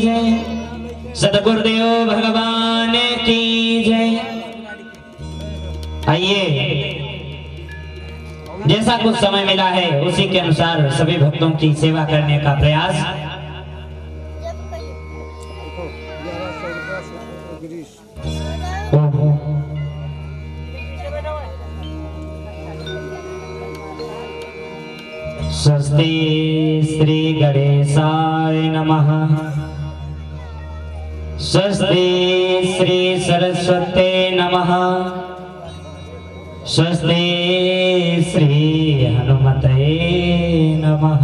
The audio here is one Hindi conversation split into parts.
जय। सतगुरुदेव भगवान की जय। आइए, जैसा कुछ समय मिला है उसी के अनुसार सभी भक्तों की सेवा करने का प्रयास। स्वस्ति श्री गणेशाय नमः। स्वस्ति श्री सरस्वते नमः। स्वस्ति श्री हनुमते नमः।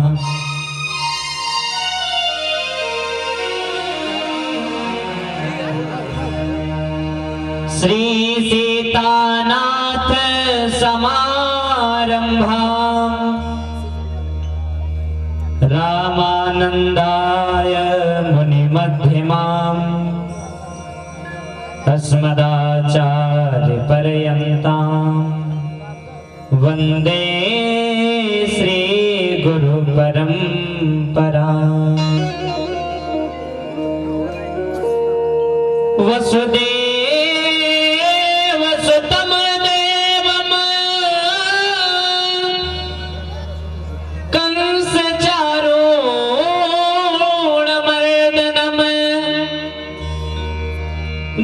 श्री सीतानाथ समारंभा रामानंदाय मुनिमध्यमाम् अस्मदाचार्य पर्यन्ताम् वंदे श्री गुरु परंपरा। वसुदेव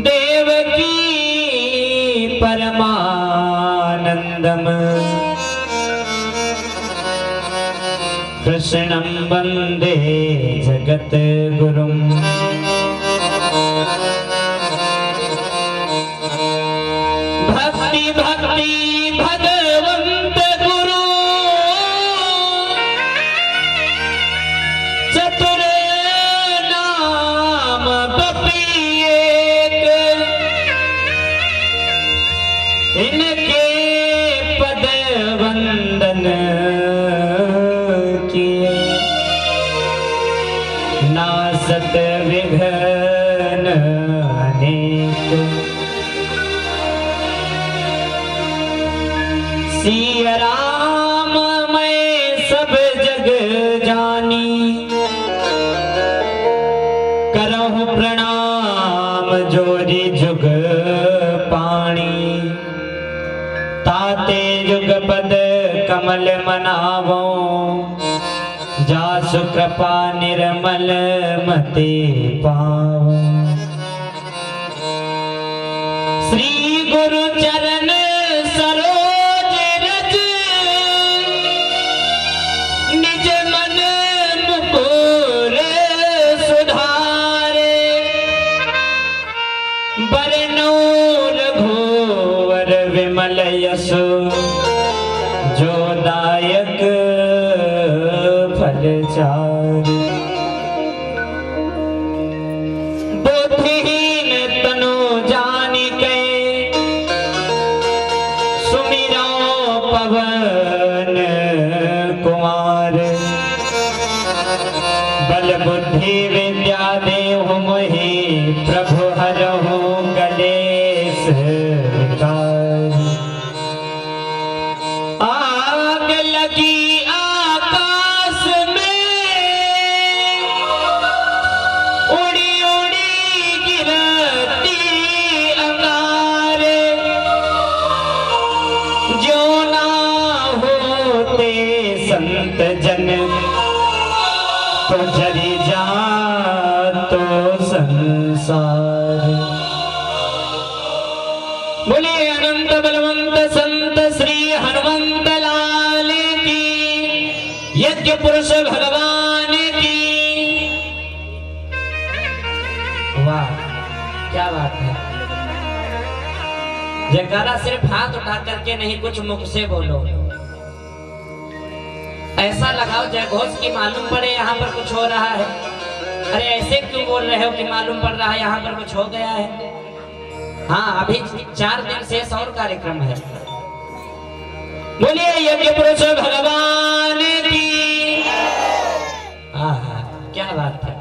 देवकी परमानंदम कृष्णं वंदे जगत गुरुम। भक्ति भक्ति भगवंत गुरु चतुर नाम इनके पद वंदन किए नासत विघ्न अनेक। सिया राम मैं सब जग जानी करहु प्रणाम जोरी जुग पाणी। ताते युगपद कमल मनावो जासु कृपा निर्मल मति पावो। श्री गुरु चरण सरोज रज निज मन मुकुर सुधारे। बरनौ रघुवर विमल यशो जो दायक फल चारि। बुद्धिहीन तनु जानिके सुमिरो पवन कुमार। बल बुद्धि विद्या देहु मोहि प्रभु हरहु कलेश विकार। आग लगी आकाश में उड़ी उड़ी गिरती अंगारे। जो ना होते संत जन तो जरी जा तो संसार। बोले अनंत बलवंत संत श्री हनुमंत लाल की। यज्ञ पुरुष भगवान की। वाह क्या बात है। जयकारा सिर्फ हाथ उठा करके नहीं, कुछ मुख से बोलो। ऐसा लगाओ जयघोष की मालूम पड़े यहाँ पर कुछ हो रहा है। अरे ऐसे क्यों बोल रहे हो कि मालूम पड़ रहा है यहाँ पर कुछ हो गया है। हाँ, अभी 4 दिन शेष और कार्यक्रम है। बोलिए यज्ञ पुरुष भगवान की। क्या बात है।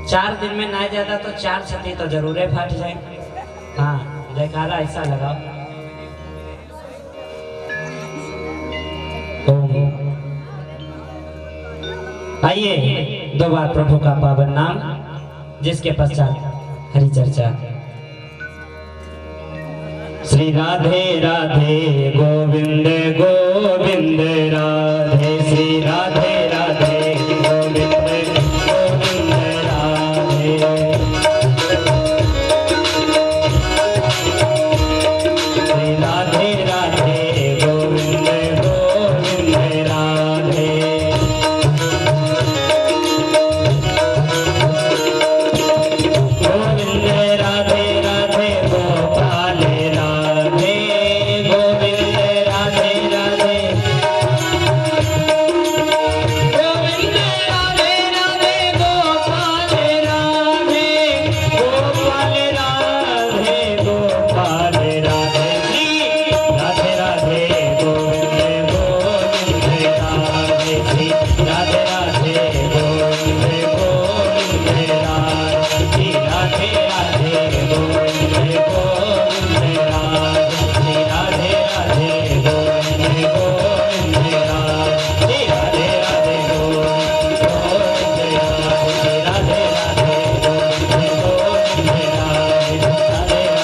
4 दिन में ना ज्यादा तो 4 छठी तो जरूर फट जाए। हाँ, जयकारा ऐसा लगाओ। आइए दो बार प्रभु का पावन नाम, जिसके पश्चात हरि चर्चा। श्री राधे राधे गोविंद गोविंद राधे, श्री राधे राधे गोविंद गोविंद राधे, श्री राधे राधे गोविंद गोविंद राधे, गोविंद राधे राधे गोपाल राधे, गोविंद राधे राधे, गोविंद राधे राधे गोपाल राधे, गोपाल राधे गोपाल राधे, श्री राधे राधे गोविंद गोविंद राधे, श्री राधे राधे गोविंद गोविंद राधे, श्री राधे राधे गोविंद गोविंद राधे, श्री राधे राधे गोविंद गोविंद राधे, श्री राधे राधे गोविंद गोविंद राधे, श्री राधे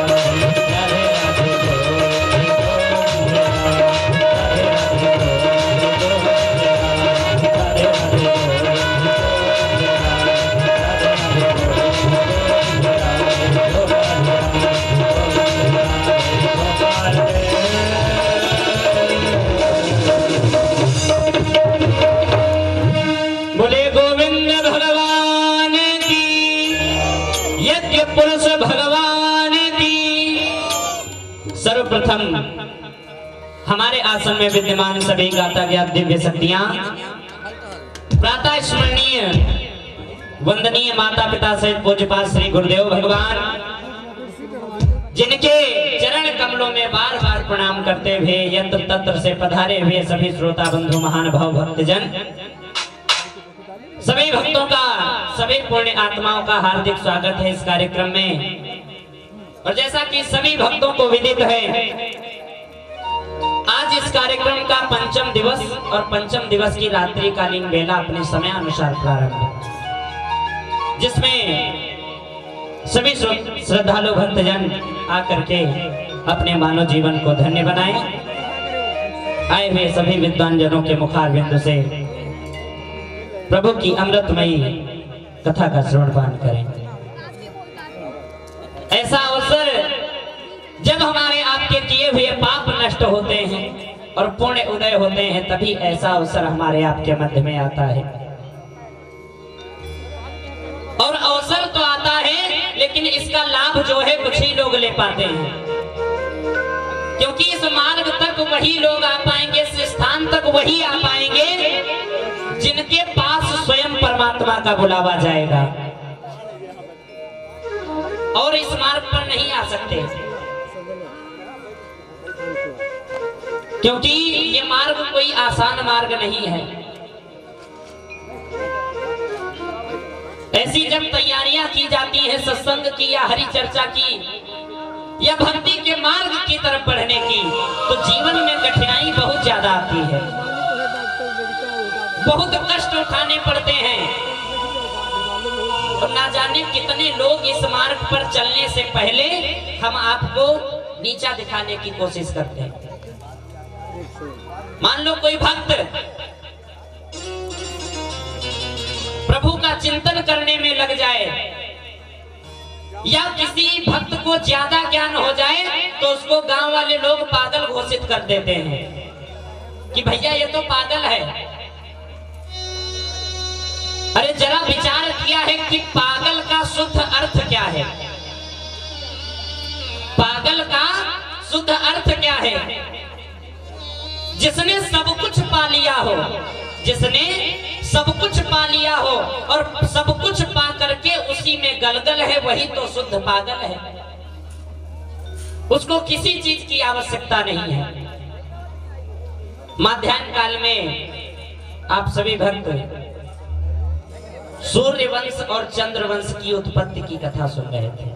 राधे गोविंद गोविंद राधे, राधे राधे गोविंद गोविंद राधे, राधे राधे गोविंद बोले गोविंद भगवान की, यज्ञ पुरुष भगवान की। सर्वप्रथम हमारे आसन में विद्यमान सभी गाता ज्ञात दिव्य शक्तियां, प्रातः स्मरणीय वंदनीय माता पिता सहित पूज्यपाद श्री गुरुदेव भगवान, जिनके चरण कमलों में बार बार प्रणाम करते हुए यंत्र तंत्र से पधारे हुए सभी श्रोता बंधु महानुभाव भक्तजन, सभी भक्तों का, सभी पुण्य आत्माओं का हार्दिक स्वागत है इस कार्यक्रम में। और जैसा कि सभी भक्तों को विदित है, आज इस कार्यक्रम का पंचम दिवस और पंचम दिवस की रात्रिकालीन बेला अपने समय अनुसार प्रारंभ है, जिसमें सभी श्रद्धालु भक्तजन आकर के अपने मानव जीवन को धन्य बनाएं। आए हुए सभी विद्वान जनों के मुखार बिंदु से प्रभु की अमृतमयी कथा का श्रवण पान करें। ऐसा अवसर जब हमारे आपके किए हुए पाप नष्ट होते हैं और पुण्य उदय होते हैं, तभी ऐसा अवसर हमारे आपके मध्य में आता है। और अवसर तो आता है, लेकिन इसका लाभ जो है कुछ ही लोग ले पाते हैं, क्योंकि इस मार्ग तक वही लोग आ पाएंगे, इस स्थान तक वही आ पाएंगे जिनके पास स्वयं परमात्मा का बुलावा जाएगा, और इस मार्ग पर नहीं आ सकते, क्योंकि ये मार्ग कोई आसान मार्ग नहीं है। ऐसी जब तैयारियां की जाती है सत्संग की या हरि चर्चा की या भक्ति के मार्ग की तरफ बढ़ने की, तो जीवन में कठिनाई बहुत ज्यादा आती है, बहुत कष्ट उठाने पड़ते हैं। और ना जाने कितने लोग इस मार्ग पर चलने से पहले हम आपको नीचा दिखाने की कोशिश करते हैं। मान लो कोई भक्त प्रभु का चिंतन करने में लग जाए, या किसी भक्त को ज्यादा ज्ञान हो जाए, तो उसको गांव वाले लोग पागल घोषित कर देते हैं कि भैया ये तो पागल है। अरे जरा विचार किया है कि पागल का शुद्ध अर्थ क्या है? पागल का शुद्ध अर्थ क्या है? जिसने सब कुछ पा लिया हो, जिसने सब कुछ पा लिया हो और सब कुछ पा करके उसी में गलगल है, वही तो शुद्ध पागल है। उसको किसी चीज की आवश्यकता नहीं है। माध्याह्न काल में आप सभी भक्त सूर्य वंश और चंद्र वंश की उत्पत्ति की कथा सुन रहे थे।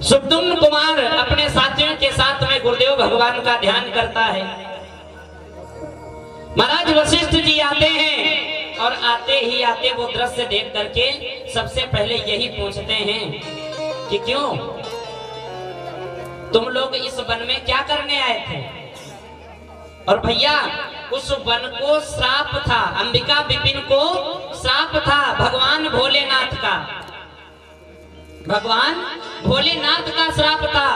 सुखदुम्न कुमार अपने साथियों के साथ में गुरुदेव भगवान का ध्यान करता है। महाराज वशिष्ठ जी आते हैं और आते ही आते वो दृश्य देख करके सबसे पहले यही पूछते हैं कि क्यों तुम लोग इस वन में क्या करने आए थे। और भैया उस वन को श्राप था, अंबिका विपिन को श्राप था भगवान भोलेनाथ का, भगवान भोलेनाथ का श्राप था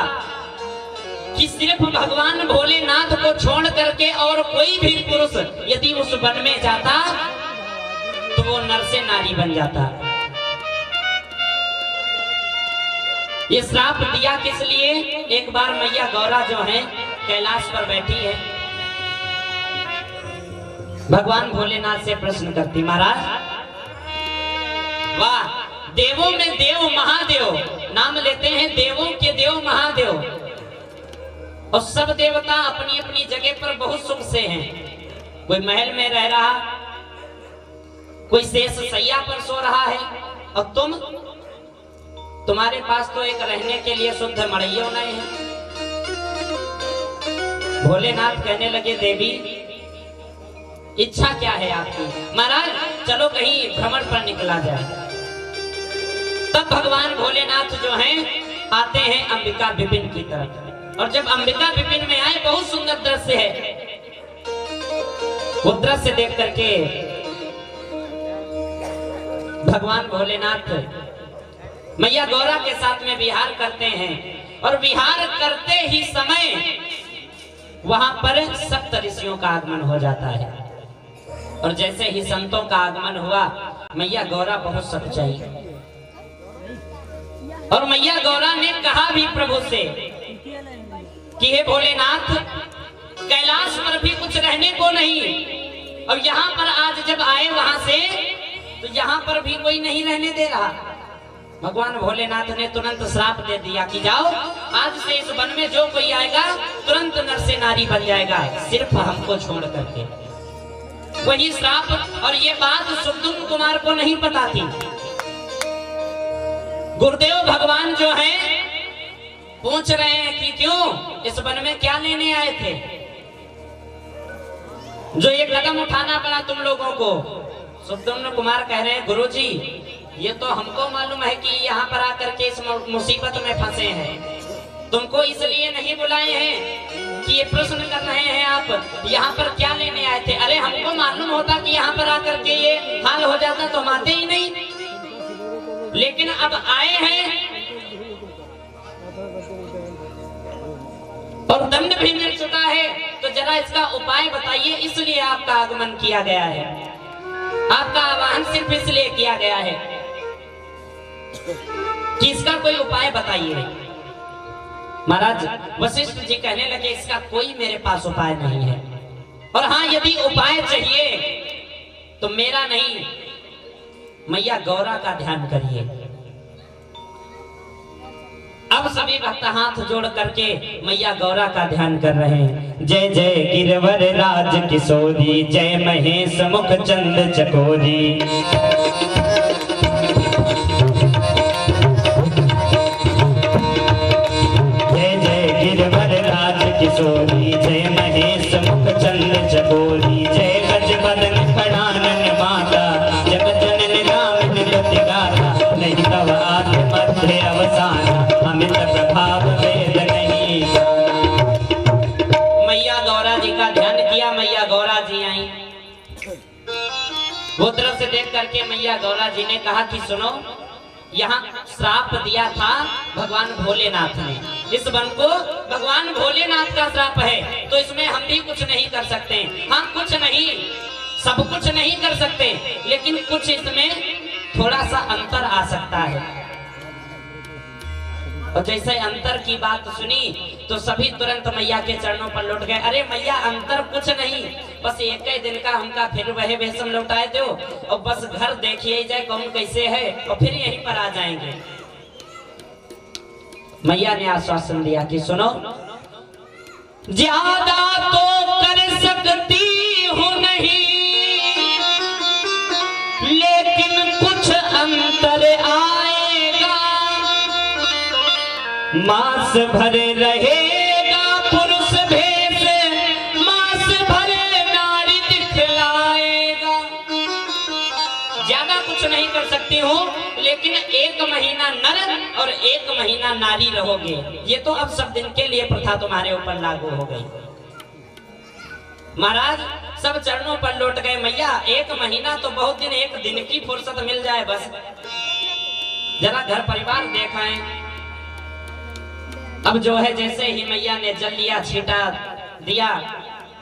कि सिर्फ भगवान भोलेनाथ को छोड़ करके और कोई भी पुरुष यदि उस वन में जाता तो वो नर से नारी बन जाता। ये श्राप दिया किस लिए? एक बार मैया गौरा जो है कैलाश पर बैठी है, भगवान भोलेनाथ से प्रश्न करती, महाराज वाह, देवों में देव महादेव, नाम लेते हैं देवों के देव महादेव, और सब देवता अपनी अपनी जगह पर बहुत सुख से हैं। कोई महल में रह रहा, कोई शेष सैया पर सो रहा है, और तुम्हारे पास तो एक रहने के लिए शुद्ध मड़ैया नहीं है। भोलेनाथ कहने लगे, देवी इच्छा क्या है आपकी? महाराज चलो कहीं भ्रमण पर निकला जाए। तब भगवान भोलेनाथ जो हैं आते हैं अंबिका विपिन की तरफ, और जब अंबिका विपिन में आए, बहुत सुंदर दृश्य है, वो दृश्य देख करके भगवान भोलेनाथ मैया गौरा के साथ में विहार करते हैं, और विहार करते ही समय वहां पर सप्त ऋषियों का आगमन हो जाता है। और जैसे ही संतों का आगमन हुआ, मैया गौरा बहुत सच्चाई, और मैया गौरा ने कहा भी प्रभु से कि हे भोलेनाथ, कैलाश पर भी कुछ रहने को नहीं, और यहाँ पर आज जब आए वहां से तो यहाँ पर भी कोई नहीं रहने दे रहा। भगवान भोलेनाथ ने तुरंत श्राप दे दिया कि जाओ, आज से इस वन में जो कोई आएगा तुरंत नर से नारी बन जाएगा, सिर्फ हमको छोड़ करके। वही श्राप, और ये बात सुखदुम कुमार को नहीं पता थी। गुरुदेव भगवान जो हैं पूछ रहे हैं कि क्यों इस वन में क्या लेने आए थे, जो ये कदम उठाना पड़ा तुम लोगों को। सुखदुम कुमार कह रहे हैं, गुरुजी ये तो हमको मालूम है कि यहाँ पर आकर के इस मुसीबत में फंसे हैं, तुमको इसलिए नहीं बुलाए हैं कि ये प्रश्न कर रहे हैं आप यहाँ पर क्या लेने आए थे। अरे हमको मालूम होता कि यहाँ पर आकर के ये हाल हो जाता तो हम आते ही नहीं, लेकिन अब आए हैं और दंड भी मिल चुका है, तो जरा इसका उपाय बताइए। इसलिए आपका आगमन किया गया है, आपका आह्वान सिर्फ इसलिए किया गया है कि इसका कोई उपाय बताइए। महाराज वशिष्ठ जी कहने लगे, इसका कोई मेरे पास उपाय नहीं है, और हाँ यदि उपाय चाहिए तो मेरा नहीं, मैया गौरा का ध्यान करिए। अब सभी भक्त हाथ जोड़ करके मैया गौरा का ध्यान कर रहे हैं। जय जय गिरवर राज किशोरी, जय महेश मुख चंद चकोरी, जय जय गिरवर राज किशोरी, जय महेश मुख चंद चकोरी, जय गजबदन खड़ानन माता, जगत जननी नाम निरति गाथा, नहीं तव आदि मध्य अवसान, अमित प्रभाव वेद नहीं। मैया गौरा जी का ध्यान किया, मैया गौरा जी आई। वो तरफ से देख करके मैया गौरा जी ने कहा कि सुनो, यहाँ श्राप दिया था भगवान भोलेनाथ ने, इस वन को भगवान भोलेनाथ का श्राप है, तो इसमें हम भी कुछ नहीं कर सकते। हाँ कुछ नहीं, सब कुछ नहीं कर सकते, लेकिन कुछ इसमें थोड़ा सा अंतर आ सकता है। और जैसे अंतर की बात सुनी तो सभी तुरंत मैया के चरणों पर लौट गए। अरे मैया अंतर कुछ नहीं, बस एक ही दिन का हमका फिर वह वेशम लौटाए दो, और बस घर देखिए जाए कौन कैसे है, और फिर यहीं पर आ जाएंगे। मैया ने आश्वासन दिया कि सुनो, ज्यादा तो कर सकती हूँ नहीं, लेकिन कुछ अंतर आएगा, मास भरे रहेगा पुरुष भेष, मास भरे नारी दिखाएगा, कुछ नहीं कर सकती हूँ, लेकिन 1 महीना नर और 1 महीना नारी रहोगे। ये तो अब सब दिन के लिए प्रथा तुम्हारे ऊपर लागू हो गई। महाराज सब चरणों पर लौट गए। मैया 1 महीना तो बहुत दिन, 1 दिन की फुर्सत मिल जाए बस, जरा घर परिवार देखाएं। अब जो है जैसे ही मैया ने जल लिया, छीटा दिया,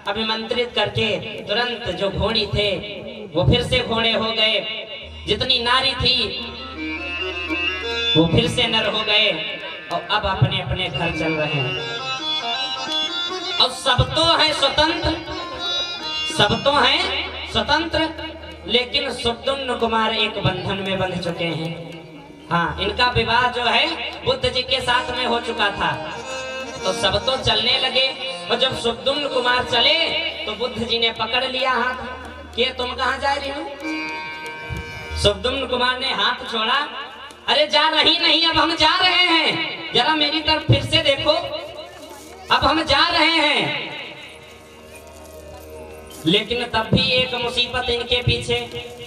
अभिमंत्रित करके तुरंत जो घोड़ी थे वो फिर से घोड़े हो गए, जितनी नारी थी वो फिर से नर हो गए और अब अपने अपने घर चल रहे हैं। और सब तो है स्वतंत्र, सब तो है स्वतंत्र, लेकिन सुब्दुम्न कुमार एक बंधन में बंध चुके हैं। हाँ, इनका विवाह जो है बुद्ध जी के साथ में हो चुका था। तो सब तो चलने लगे, और जब सुब्दुम्न कुमार चले तो बुद्ध जी ने पकड़ लिया हाथ कि तुम कहाँ जा रही हो। सुब्दुम्न कुमार ने हाथ छोड़ा, अरे जा रही नहीं, अब हम जा रहे हैं, जरा मेरी तरफ फिर से देखो, अब हम जा रहे हैं। लेकिन तब भी एक मुसीबत इनके पीछे।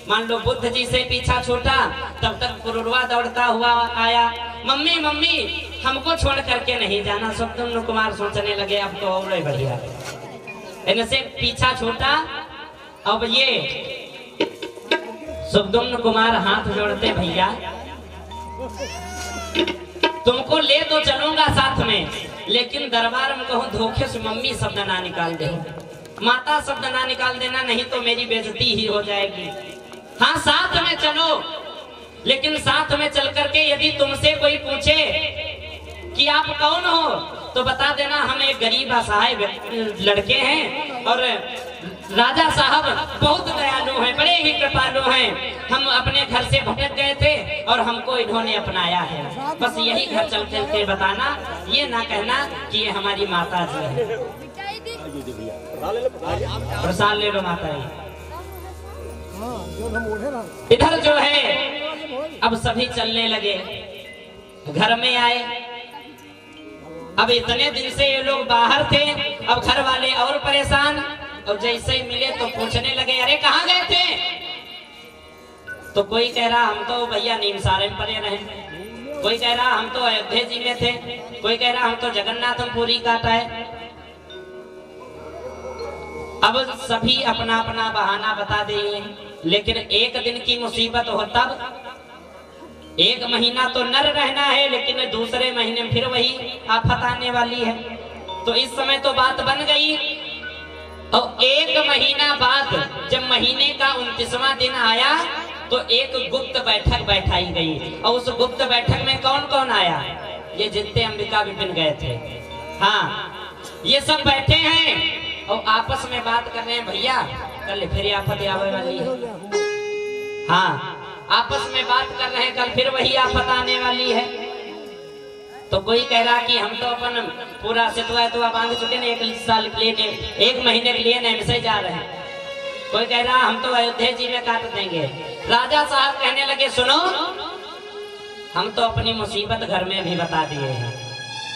मान लो बुद्ध जी से पीछा छूटा, तब तक पुरुरवा दौड़ता हुआ आया, मम्मी मम्मी हमको छोड़ करके नहीं जाना। सुब्दुम्न कुमार सोचने लगे अब तो और बढ़िया, इनसे पीछा छूटा। अब ये सुब्दुम्न कुमार हाथ जोड़ते, भैया तुमको ले तो चलूंगा साथ में, लेकिन दरबार में कहूँ धोखे से मम्मी शब्द ना निकाल दे, माता शब्द ना निकाल देना, नहीं तो मेरी बेइज्जती ही हो जाएगी। हाँ साथ में चलो, लेकिन साथ में चल करके यदि तुमसे कोई पूछे कि आप कौन हो तो बता देना हम एक गरीब असहाय लड़के हैं और राजा साहब बहुत दयालु हैं, बड़े ही कृपालु हैं। हम अपने घर से भटक गए थे और हमको इन्होंने अपनाया है, बस यही घर चल चल के बताना, ये ना कहना कि ये हमारी माता जी है। प्रसाद ले लो माता जी। इधर जो है अब सभी चलने लगे, घर में आए। अब इतने दिन से ये लोग बाहर थे, अब घर वाले और परेशान, और जैसे ही मिले तो पूछने लगे, अरे कहाँ गए थे। तो कोई कह रहा हम तो भैया नीमसारे में पड़े रहे, कोई कह रहा हम तो अयोध्या जी में थे, कोई कह रहा हम तो जगन्नाथपुरी काटा है। अब सभी अपना अपना बहाना बता दिए, लेकिन एक दिन की मुसीबत हो तब। 1 महीना तो नर रहना है, लेकिन दूसरे महीने में फिर वही आफत आने वाली है। तो इस समय तो बात बन गई, और 1 महीना बाद जब महीने का 29वां दिन आया तो एक गुप्त बैठक बैठाई गई, और उस गुप्त बैठक में कौन कौन आया, ये जितने अंबिका विपिन गए थे, हाँ ये सब बैठे हैं और आपस में बात कर रहे हैं, भैया कल फिर आफत आवे वाली है। हाँ आपस में बात कर रहे हैं, कल फिर वही आफत आने वाली है। तो कोई कह रहा कि हम तो अपन पूरा सेतुआ बांध चुके हैं, 1 साल के लिए, 1 महीने के लिए नहीं से जा रहे हैं। कोई कह रहा हम तो अयोध्या जी में काट देंगे। राजा साहब कहने लगे, सुनो हम तो अपनी मुसीबत घर में भी बता दिए हैं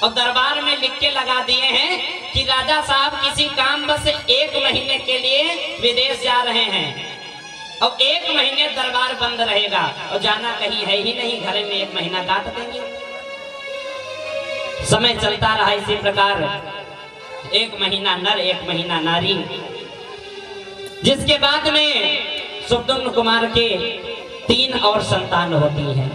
और दरबार में लिख के लगा दिए हैं कि राजा साहब किसी काम बस 1 महीने के लिए विदेश जा रहे हैं, और 1 महीने दरबार बंद रहेगा, और जाना कहीं है ही नहीं, घर में 1 महीना काट देंगे। समय चलता रहा इसी प्रकार, 1 महीना नर 1 महीना नारी, जिसके बाद में सुब्दुम्न कुमार के 3 और संतान होती हैं।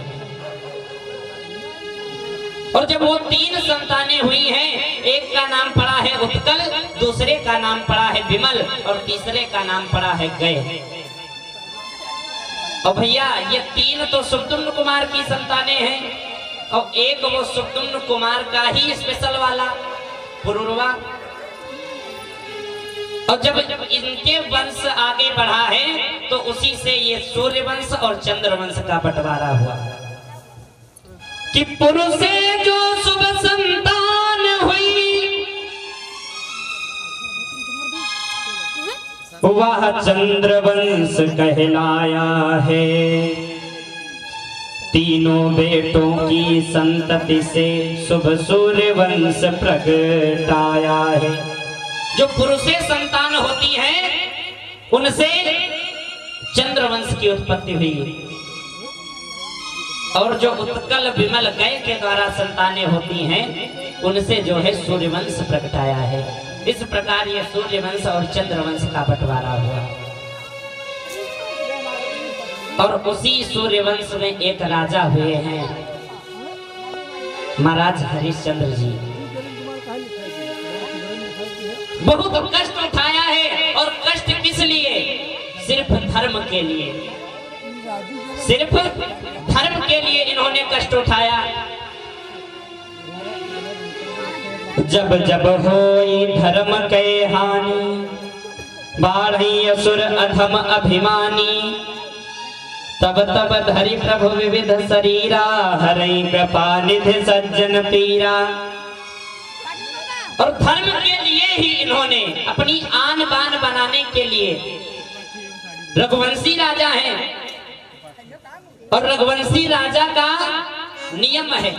और जब वो 3 संतानें हुई हैं, एक का नाम पड़ा है उत्कल, दूसरे का नाम पड़ा है विमल, और तीसरे का नाम पड़ा है गय। और भैया ये 3 तो सुब्दुम्न कुमार की संतानें हैं, और एक वो सुब्दुम्न कुमार का ही स्पेशल वाला पुरुरवा। और जब इनके वंश आगे बढ़ा है तो उसी से ये सूर्य वंश और चंद्र वंश का बंटवारा हुआ कि पुरुष से जो शुभ संतान हुई वह चंद्र वंश कहलाया है। तीनों बेटों की संतति से शुभ सूर्य वंश प्रगटाया है। जो पुरुषे संतान होती है उनसे चंद्र वंश की उत्पत्ति हुई, और जो उत्कल विमल गय के द्वारा संतानें होती हैं उनसे जो है सूर्यवंश प्रकटाया है। इस प्रकार ये सूर्यवंश और चंद्रवंश का बंटवारा हुआ और उसी सूर्यवंश में एक राजा हुए हैं महाराज हरिश्चंद्र जी। बहुत कष्ट उठाया है और कष्ट किस लिए? सिर्फ धर्म के लिए, सिर्फ धर्म के लिए इन्होंने कष्ट उठाया। जब जब होई धर्म के हानि बाढ़ी असुर अधम अभिमानी तब तब धरि प्रभु विविध शरीरा हरि कृपा निधि सज्जन पीरा। और धर्म के लिए ही इन्होंने अपनी आन बान बनाने के लिए, रघुवंशी राजा हैं और रघुवंशी राजा का नियम है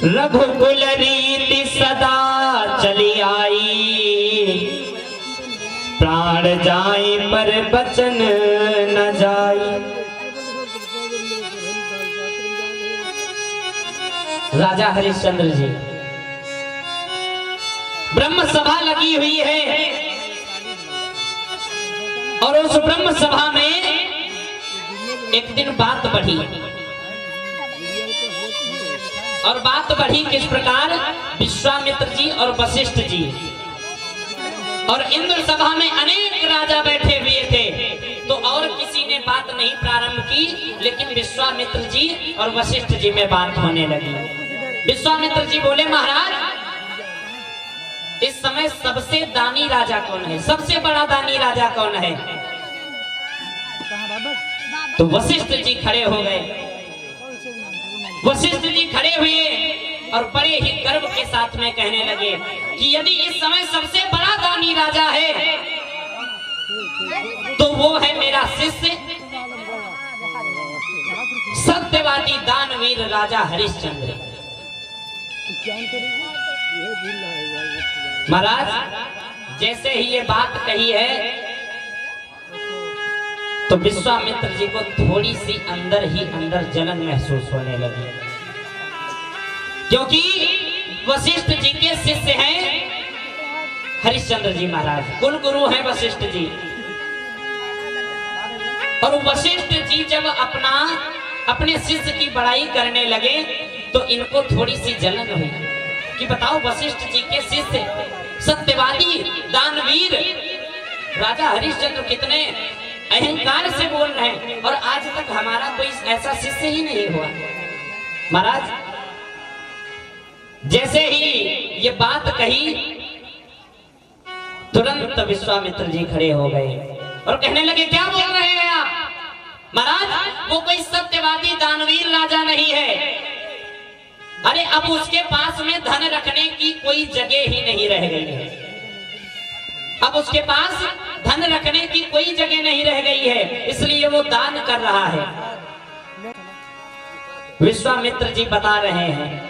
रघुकुल रीति सदा चली आई प्राण जाए पर बचन न जाए। राजा हरिश्चंद्र जी, ब्रह्म सभा लगी हुई है और उस ब्रह्म सभा में एक दिन बात बढ़ी और बात बढ़ी किस प्रकार? विश्वामित्र जी और वशिष्ठ जी और इंद्र सभा में अनेक राजा बैठे हुए थे, तो और किसी ने बात नहीं प्रारंभ की, लेकिन विश्वामित्र जी और वशिष्ठ जी में बात होने लगी। विश्वामित्र जी बोले, महाराज इस समय सबसे दानी राजा कौन है? सबसे बड़ा दानी राजा कौन है? तो वशिष्ठ जी खड़े हो गए। वशिष्ठ जी खड़े हुए और बड़े ही गर्व के साथ में कहने लगे कि यदि इस समय सबसे बड़ा दानी राजा है तो वो है मेरा शिष्य सत्यवादी दानवीर राजा हरिश्चंद्र। महाराज जैसे ही ये बात कही है तो विश्वामित्र जी को थोड़ी सी अंदर ही अंदर जलन महसूस होने लगी, क्योंकि वशिष्ठ जी के शिष्य हैं हरिश्चंद्र जी महाराज, कुल गुरु हैं वशिष्ठ जी। और वशिष्ठ जी जब अपने शिष्य की बड़ाई करने लगे तो इनको थोड़ी सी जलन हुई कि बताओ वशिष्ठ जी के शिष्य सत्यवादी दानवीर राजा हरिश्चंद्र कितने अहंकार से बोल रहे हैं और आज तक हमारा कोई ऐसा शिष्य ही नहीं हुआ। महाराज जैसे ही ये बात कही तुरंत विश्वामित्र जी खड़े हो गए और कहने लगे, क्या बोल रहे हैं आप? महाराज वो कोई सत्यवादी दानवीर राजा नहीं है। अरे अब उसके पास में धन रखने की कोई जगह ही नहीं रह गई है। अब उसके पास धन रखने की कोई जगह नहीं रह गई है, इसलिए वो दान कर रहा है। विश्वामित्र जी बता रहे हैं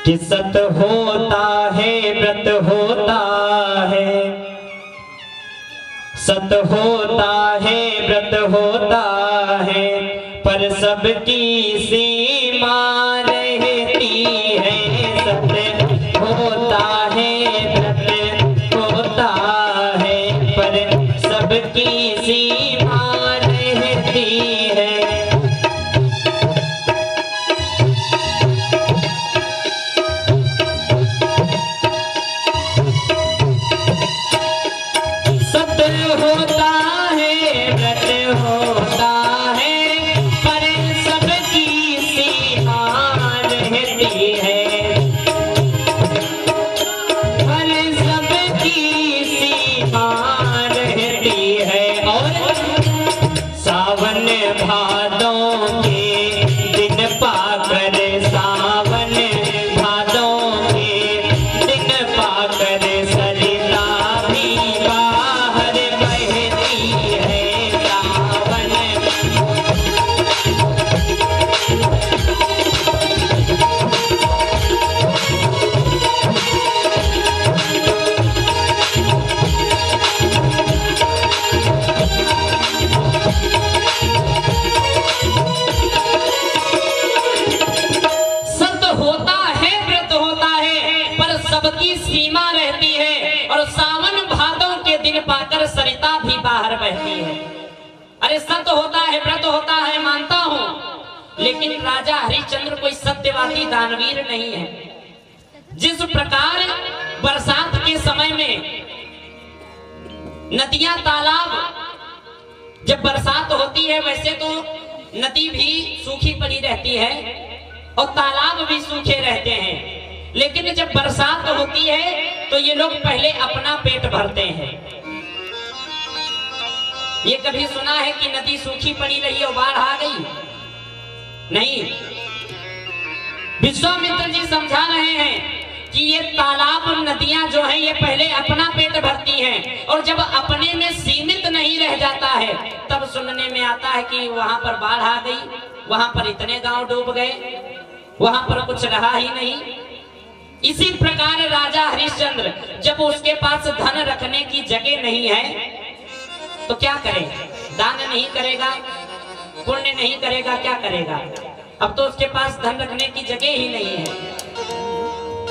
कि सत होता है व्रत होता है, सत होता है व्रत होता है, पर सबकी सीमा रहती है। सत होता है व्रत होता है, पर सबकी सीमा रहती है। है अरे सत्य होता है, व्रत होता है, मानता हूं, लेकिन राजा हरिश्चंद्र कोई सत्यवादी दानवीर नहीं है। जिस प्रकार बरसात के समय में नदियां तालाब जब बरसात होती है, वैसे तो नदी भी सूखी पड़ी रहती है और तालाब भी सूखे रहते हैं, लेकिन जब बरसात होती है तो ये लोग पहले अपना पेट भरते हैं। ये कभी सुना है कि नदी सूखी पड़ी रही और बाढ़ आ गई? नहीं। विश्वामित्र जी समझा रहे हैं कि ये तालाब नदियां जो हैं ये पहले अपना पेट भरती हैं, और जब अपने में सीमित नहीं रह जाता है तब सुनने में आता है कि वहां पर बाढ़ आ गई, वहां पर इतने गांव डूब गए, वहां पर कुछ रहा ही नहीं। इसी प्रकार राजा हरिश्चंद्र जब उसके पास धन रखने की जगह नहीं है तो क्या करे? दान नहीं करेगा, पुण्य नहीं करेगा, क्या करेगा? अब तो उसके पास धन रखने की जगह ही नहीं है।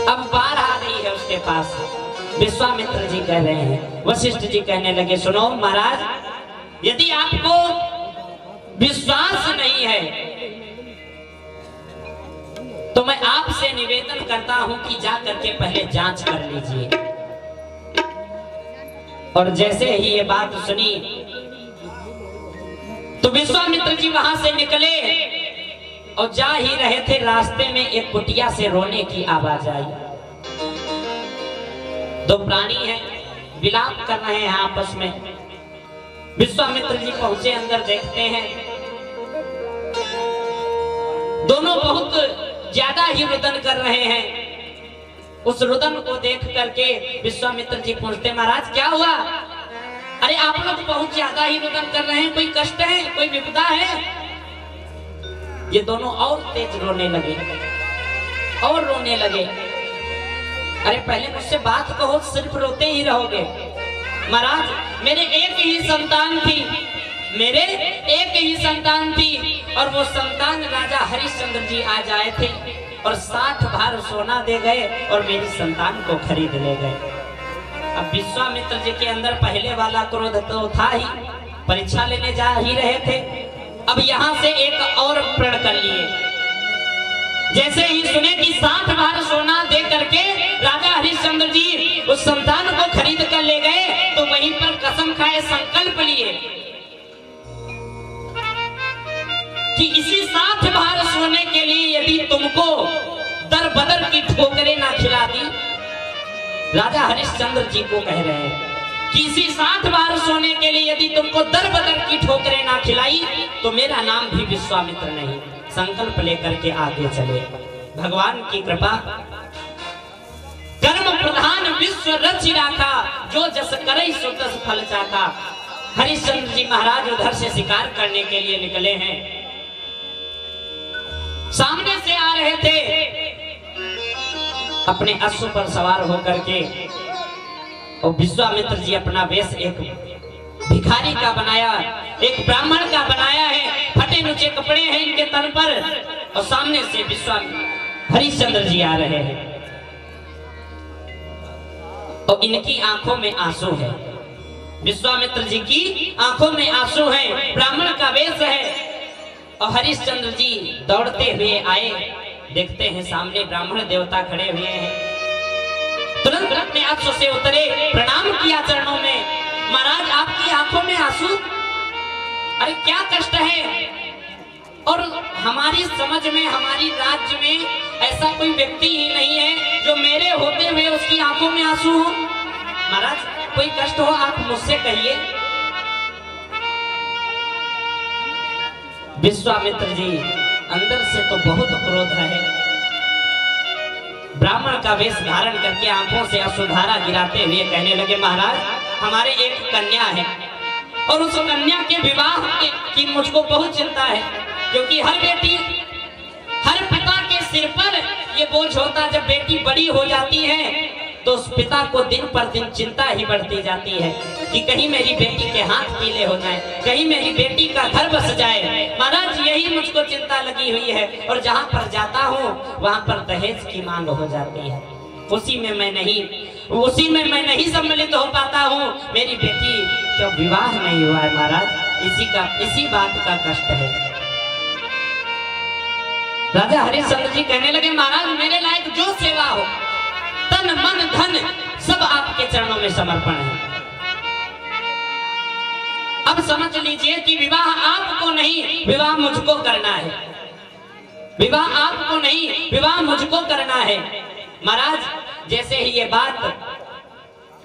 अब बाढ़ आ गई है उसके पास। विश्वामित्र जी कह रहे हैं, वशिष्ठ जी कहने लगे, सुनो महाराज, यदि आपको विश्वास नहीं है तो मैं आपसे निवेदन करता हूं कि जा करके पहले जांच कर लीजिए। और जैसे ही ये बात सुनी तो विश्वामित्र जी वहां से निकले और जा ही रहे थे, रास्ते में एक कुटिया से रोने की आवाज आई। दो प्राणी हैं, विलाप कर रहे हैं आपस में। विश्वामित्र जी पहुंचे अंदर, देखते हैं दोनों बहुत ज्यादा ही रुदन कर रहे हैं। उस रुदन को देख करके विश्वामित्र जी पूछते, महाराज क्या हुआ? अरे आप लोग बहुत ज्यादा ही रुदन कर रहे हैं, कोई कष्ट है, कोई विपदा है? ये दोनों और तेज रोने लगे और रोने लगे। अरे पहले मुझसे बात कहो, सिर्फ रोते ही रहोगे। महाराज मेरे एक ही संतान थी, मेरे एक ही संतान थी, और वो संतान राजा हरिश्चंद्र जी आज आए थे और 60 भार सोना दे गए और मेरी संतान को खरीद ले गए। अब विश्वामित्र जी के अंदर पहले वाला क्रोध तो था ही, परीक्षा लेने जा ही रहे थे, अब यहां से एक और प्रण कर लिए। जैसे ही सुने कि 60 भार सोना दे करके राजा हरिश्चंद्र जी उस संतान को खरीद कर ले गए, तो वहीं पर कसम खाए, संकल्प लिए कि इसी 60 भार सोने के लिए यदि तुमको दर बदर की ठोकरें ना खिला दी, राजा हरिश्चंद्र जी को कह रहे हैं कि इसी 60 भार सोने के लिए यदि तुमको दर बदर की ठोकरें ना खिलाई तो मेरा नाम भी विश्वामित्र नहीं। संकल्प लेकर के आगे चले। भगवान की कृपा, कर्म प्रधान विश्व रचि राखा, जो जस करे सो तस फल चाखा। हरिश्चंद्र जी महाराज उधर से शिकार करने के लिए निकले हैं, सामने से आ रहे थे अपने अश्व पर सवार होकर के, और विश्वामित्र जी अपना वेश एक भिखारी का बनाया, एक ब्राह्मण का बनाया है, फटे नुचे कपड़े हैं इनके तन पर, और सामने से हरिश्चंद्र जी आ रहे हैं और इनकी आंखों में आंसू है। विश्वामित्र जी की आंखों में आंसू है, ब्राह्मण का वेश है, और हरिश्चंद्र जी दौड़ते हुए आए, देखते हैं सामने ब्राह्मण देवता खड़े हुए हैं। तुरंत अपने अश्व से उतरे, प्रणाम किया चरणों में, महाराज आपकी आंखों में आंसू, अरे क्या कष्ट है? और हमारी समझ में, हमारी राज्य में ऐसा कोई व्यक्ति ही नहीं है जो मेरे होते हुए उसकी आंखों में आंसू हो। महाराज कोई कष्ट हो आप मुझसे कहिए। विश्वामित्र जी अंदर से तो बहुत क्रोध है, ब्राह्मण का वेश धारण करके आंखों से अश्रुधारा गिराते हुए कहने लगे, महाराज हमारे एक कन्या है और उस कन्या के विवाह की मुझको बहुत चिंता है, क्योंकि हर बेटी, हर पिता के सिर पर ये बोझ होता, जब बेटी बड़ी हो जाती है तो उस पिता को दिन पर दिन चिंता ही बढ़ती जाती है कि कहीं मेरी बेटी के हाथ पीले हो जाएं, कहीं मेरी बेटी का घर बस जाए। महाराज यही मुझको चिंता लगी हुई है, और जहां पर जाता हूं वहां पर दहेज की मांग हो जाती है, उसी में मैं नहीं उसी में मैं नहीं सम्मिलित हो पाता हूँ। मेरी बेटी का विवाह नहीं हुआ है महाराज, इसी बात का कष्ट है। राजा हरिश्चंद्र जी कहने लगे महाराज मेरे लायक जो सेवा हो, तन मन धन सब आपके चरणों में समर्पण है। अब समझ लीजिए कि विवाह आपको नहीं, विवाह मुझको करना है। विवाह आपको नहीं, विवाह मुझको करना है। महाराज जैसे ही ये बात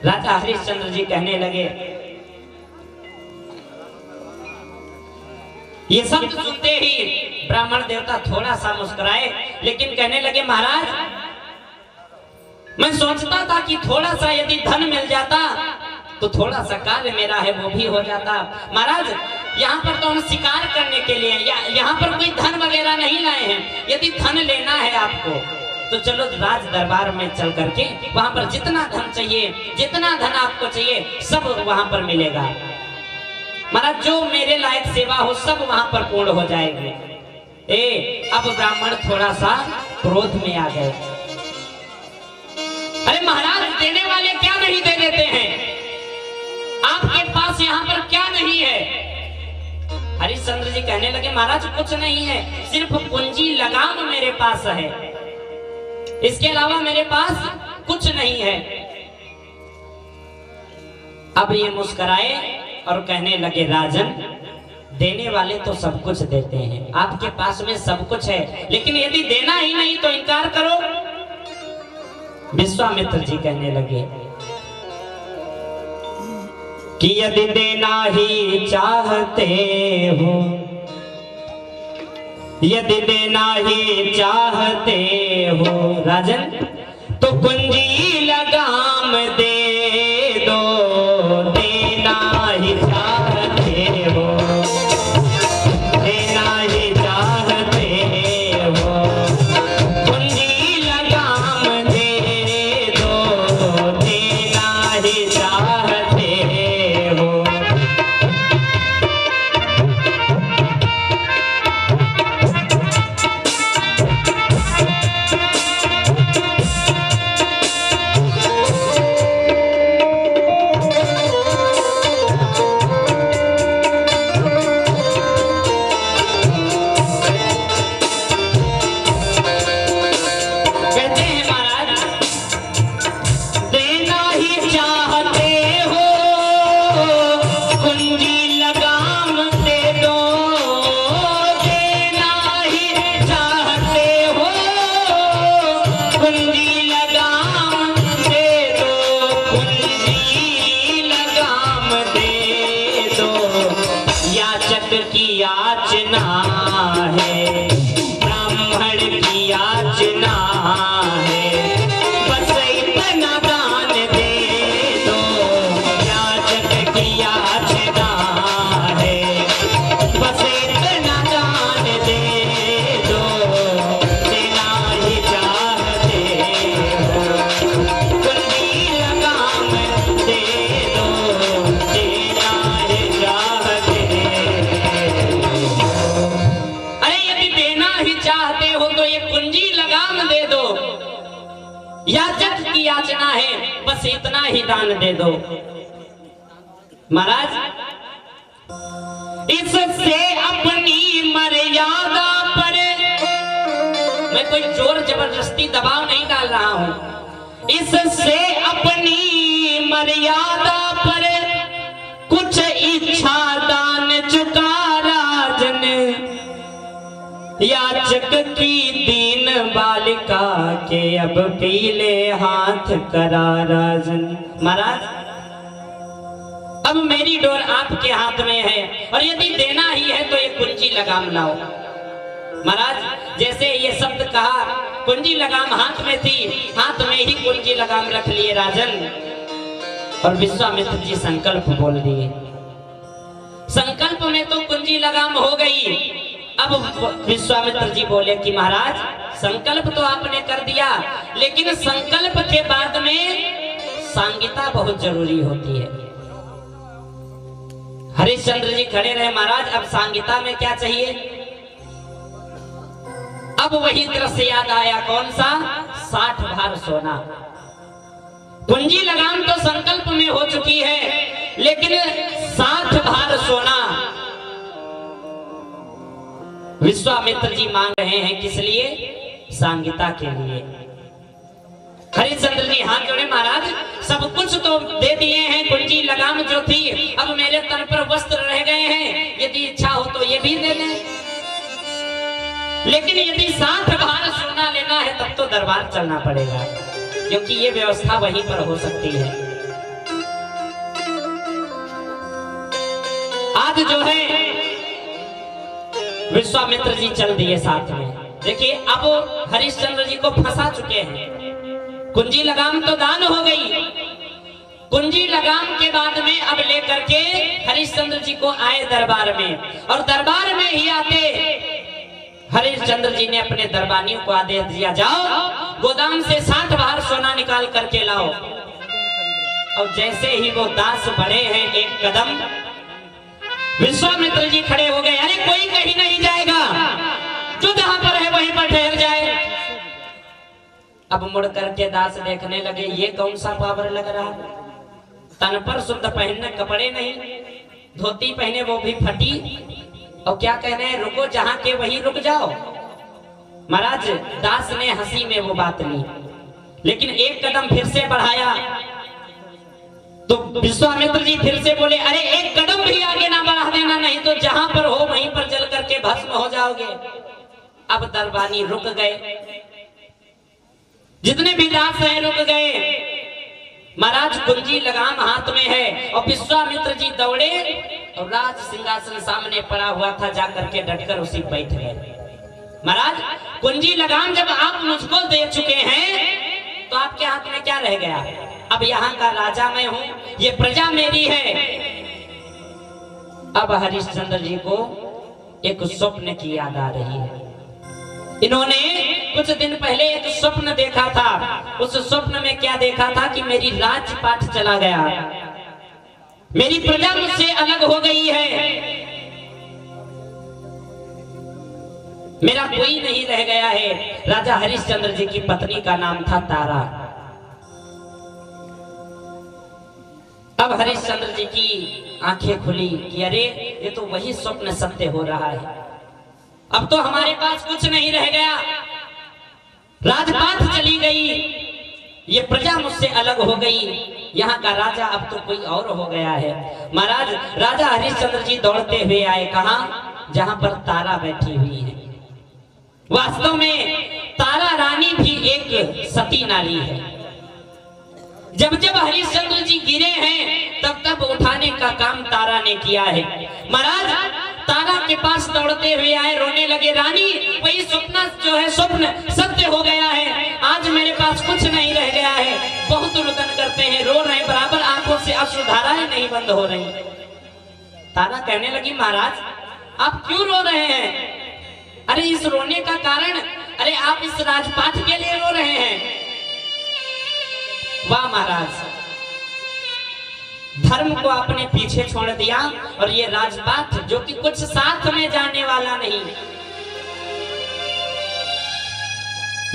राजा हरिश्चंद्र जी कहने लगे, ये सब सुनते ही ब्राह्मण देवता थोड़ा सा मुस्कुराए, लेकिन कहने लगे महाराज मैं सोचता था कि थोड़ा सा यदि धन मिल जाता तो थोड़ा सा कार्य मेरा है वो भी हो जाता। महाराज यहाँ पर तो हम शिकार करने के लिए, यहाँ पर कोई धन वगैरह नहीं लाए हैं। यदि धन लेना है आपको तो चलो राज दरबार में चल करके वहां पर जितना धन चाहिए, जितना धन आपको चाहिए सब वहां पर मिलेगा। महाराज जो मेरे लायक सेवा हो सब वहां पर पूर्ण हो जाएगी। अब ब्राह्मण थोड़ा सा क्रोध में आ गए। अरे महाराज देने वाले क्या नहीं दे देते हैं, आपके पास यहाँ पर क्या नहीं है? हरिश्चंद्र जी कहने लगे महाराज कुछ नहीं है, सिर्फ पूंजी लगाम मेरे पास है, इसके अलावा मेरे पास कुछ नहीं है। अब ये मुस्कुराए और कहने लगे राजन देने वाले तो सब कुछ देते हैं, आपके पास में सब कुछ है, लेकिन यदि देना ही नहीं तो इनकार करो। विश्वामित्र जी कहने लगे कि यदि देना ही चाहते हो, यदि देना ही चाहते हो राजन तो कुंजी लगाम दे दो, देना ही चाहते हो, देना ही चाहते हो, कुंजी लगाम दे दो, देना ही चाहते हो। याचना है बस इतना ही दान दे दो। महाराज इससे अपनी मर्यादा पर, मैं कोई जोर जबरदस्ती दबाव नहीं डाल रहा हूं, इससे अपनी मर्यादा पर कुछ इच्छा दान चुका राजन, याचक की दीन बालिका के अब पीले हाथ करा राजन। महाराज अब मेरी डोर आपके हाथ में है और यदि देना ही है तो ये कुंजी लगाम लाओ। महाराज जैसे ये शब्द कहा, कुंजी लगाम हाथ में थी, हाथ में ही कुंजी लगाम रख लिए राजन और विश्वामित्र जी संकल्प बोल दिए। संकल्प में तो कुंजी लगाम हो गई। अब विश्वामित्र जी बोले कि महाराज संकल्प तो आपने कर दिया, लेकिन संकल्प के बाद में सांगिता बहुत जरूरी होती है। हरिश्चंद्र जी खड़े रहे, महाराज अब सांगिता में क्या चाहिए? अब वही दृश्य याद आया, कौन सा? 60 भार सोना। कुंजी लगाम तो संकल्प में हो चुकी है, लेकिन 60 भार सोना विश्वामित्र जी मांग रहे हैं। किस लिए? सांगीता के लिए। हरिश्चंद्र जी हाथ जोड़े, महाराज सब कुछ तो दे दिए हैं, कुंजी लगाम जो थी, अब मेरे तन पर वस्त्र रह गए हैं, यदि इच्छा हो तो ये भी दे दें, लेकिन यदि 60 भार सोना लेना है तब तो दरबार चलना पड़ेगा, क्योंकि ये व्यवस्था वहीं पर हो सकती है। आज जो है विश्वामित्र जी चल दिए साथ में। देखिए अब हरिश्चंद्र जी को फंसा चुके हैं। कुंजी लगाम तो दान हो गई, कुंजी लगाम के बाद में अब लेकर के हरिश्चंद्र जी को आए दरबार में, और दरबार में ही आते हरिश्चंद्र जी ने अपने दरबानियों को आदेश दिया, जाओ गोदाम से 60 भार सोना निकाल करके लाओ। और जैसे ही वो दास बढ़े हैं एक कदम, विश्वामित्र जी खड़े हो गए। अरे कोई कहीं नहीं जाएगा, जो जहां पर है वहीं पर ठहर जाए। अब मुड़ करके दास देखने लगे, ये कौन सा पावर लग रहा है, तन पर शुद्ध पहनने कपड़े नहीं, धोती पहने वो भी फटी, और क्या कहने हैं, रुको जहां के वहीं रुक जाओ। महाराज दास ने हंसी में वो बात ली, लेकिन एक कदम फिर से बढ़ाया तो विश्वामित्र जी फिर से बोले, अरे एक कदम भी आगे ना बढ़ा देना, नहीं तो जहां पर हो वहीं पर जल करके भस्म हो जाओगे। अब दरबानी रुक गए, जितने भी दास हैं रुक गए। महाराज कुंजी लगाम हाथ में है, और विश्वामित्र जी दौड़े और राज सिंहासन सामने पड़ा हुआ था, जाकर के डटकर उसी बैठ गए। महाराज कुंजी लगाम जब आप मुझको दे चुके हैं तो आपके हाथ में क्या रह गया? अब यहाँ का राजा मैं हूं, ये प्रजा मेरी है। अब हरिश्चंद्र जी को एक स्वप्न की याद आ रही है। इन्होंने कुछ दिन पहले एक स्वप्न देखा था। उस स्वप्न में क्या देखा था कि मेरी राजपाट चला गया, मेरी प्रजा मुझसे अलग हो गई है, मेरा कोई नहीं रह गया है। राजा हरिश्चंद्र जी की पत्नी का नाम था तारा। अब हरिश्चंद्र जी की आंखें खुली कि अरे ये तो वही स्वप्न सत्य हो रहा है, अब तो हमारे पास कुछ नहीं रह गया, राजपाट चली गई, ये प्रजा मुझसे अलग हो गई, यहाँ का राजा अब तो कोई और हो गया है। महाराज राजा हरिश्चंद्र जी दौड़ते हुए आए, कहा? जहां पर तारा बैठी हुई है। वास्तव में तारा रानी भी एक सती नारी है। जब जब हरिश्चंद्र जी गिरे हैं तब तब उठाने का काम तारा ने किया है। महाराज तारा के पास दौड़ते हुए आए, रोने लगे, रानी वही स्वप्न जो है स्वप्न सत्य हो गया है, आज मेरे पास कुछ नहीं रह गया है। बहुत रुदन करते हैं, रो रहे, बराबर आंखों से अश्रुधाराएं नहीं बंद हो रही। तारा कहने लगी, महाराज आप क्यों रो रहे हैं? अरे इस रोने का कारण, अरे आप इस राजपाट के लिए रो रहे हैं। वाह महाराज, धर्म को आपने पीछे छोड़ दिया, और ये राजपाट जो कि कुछ साथ में जाने वाला नहीं,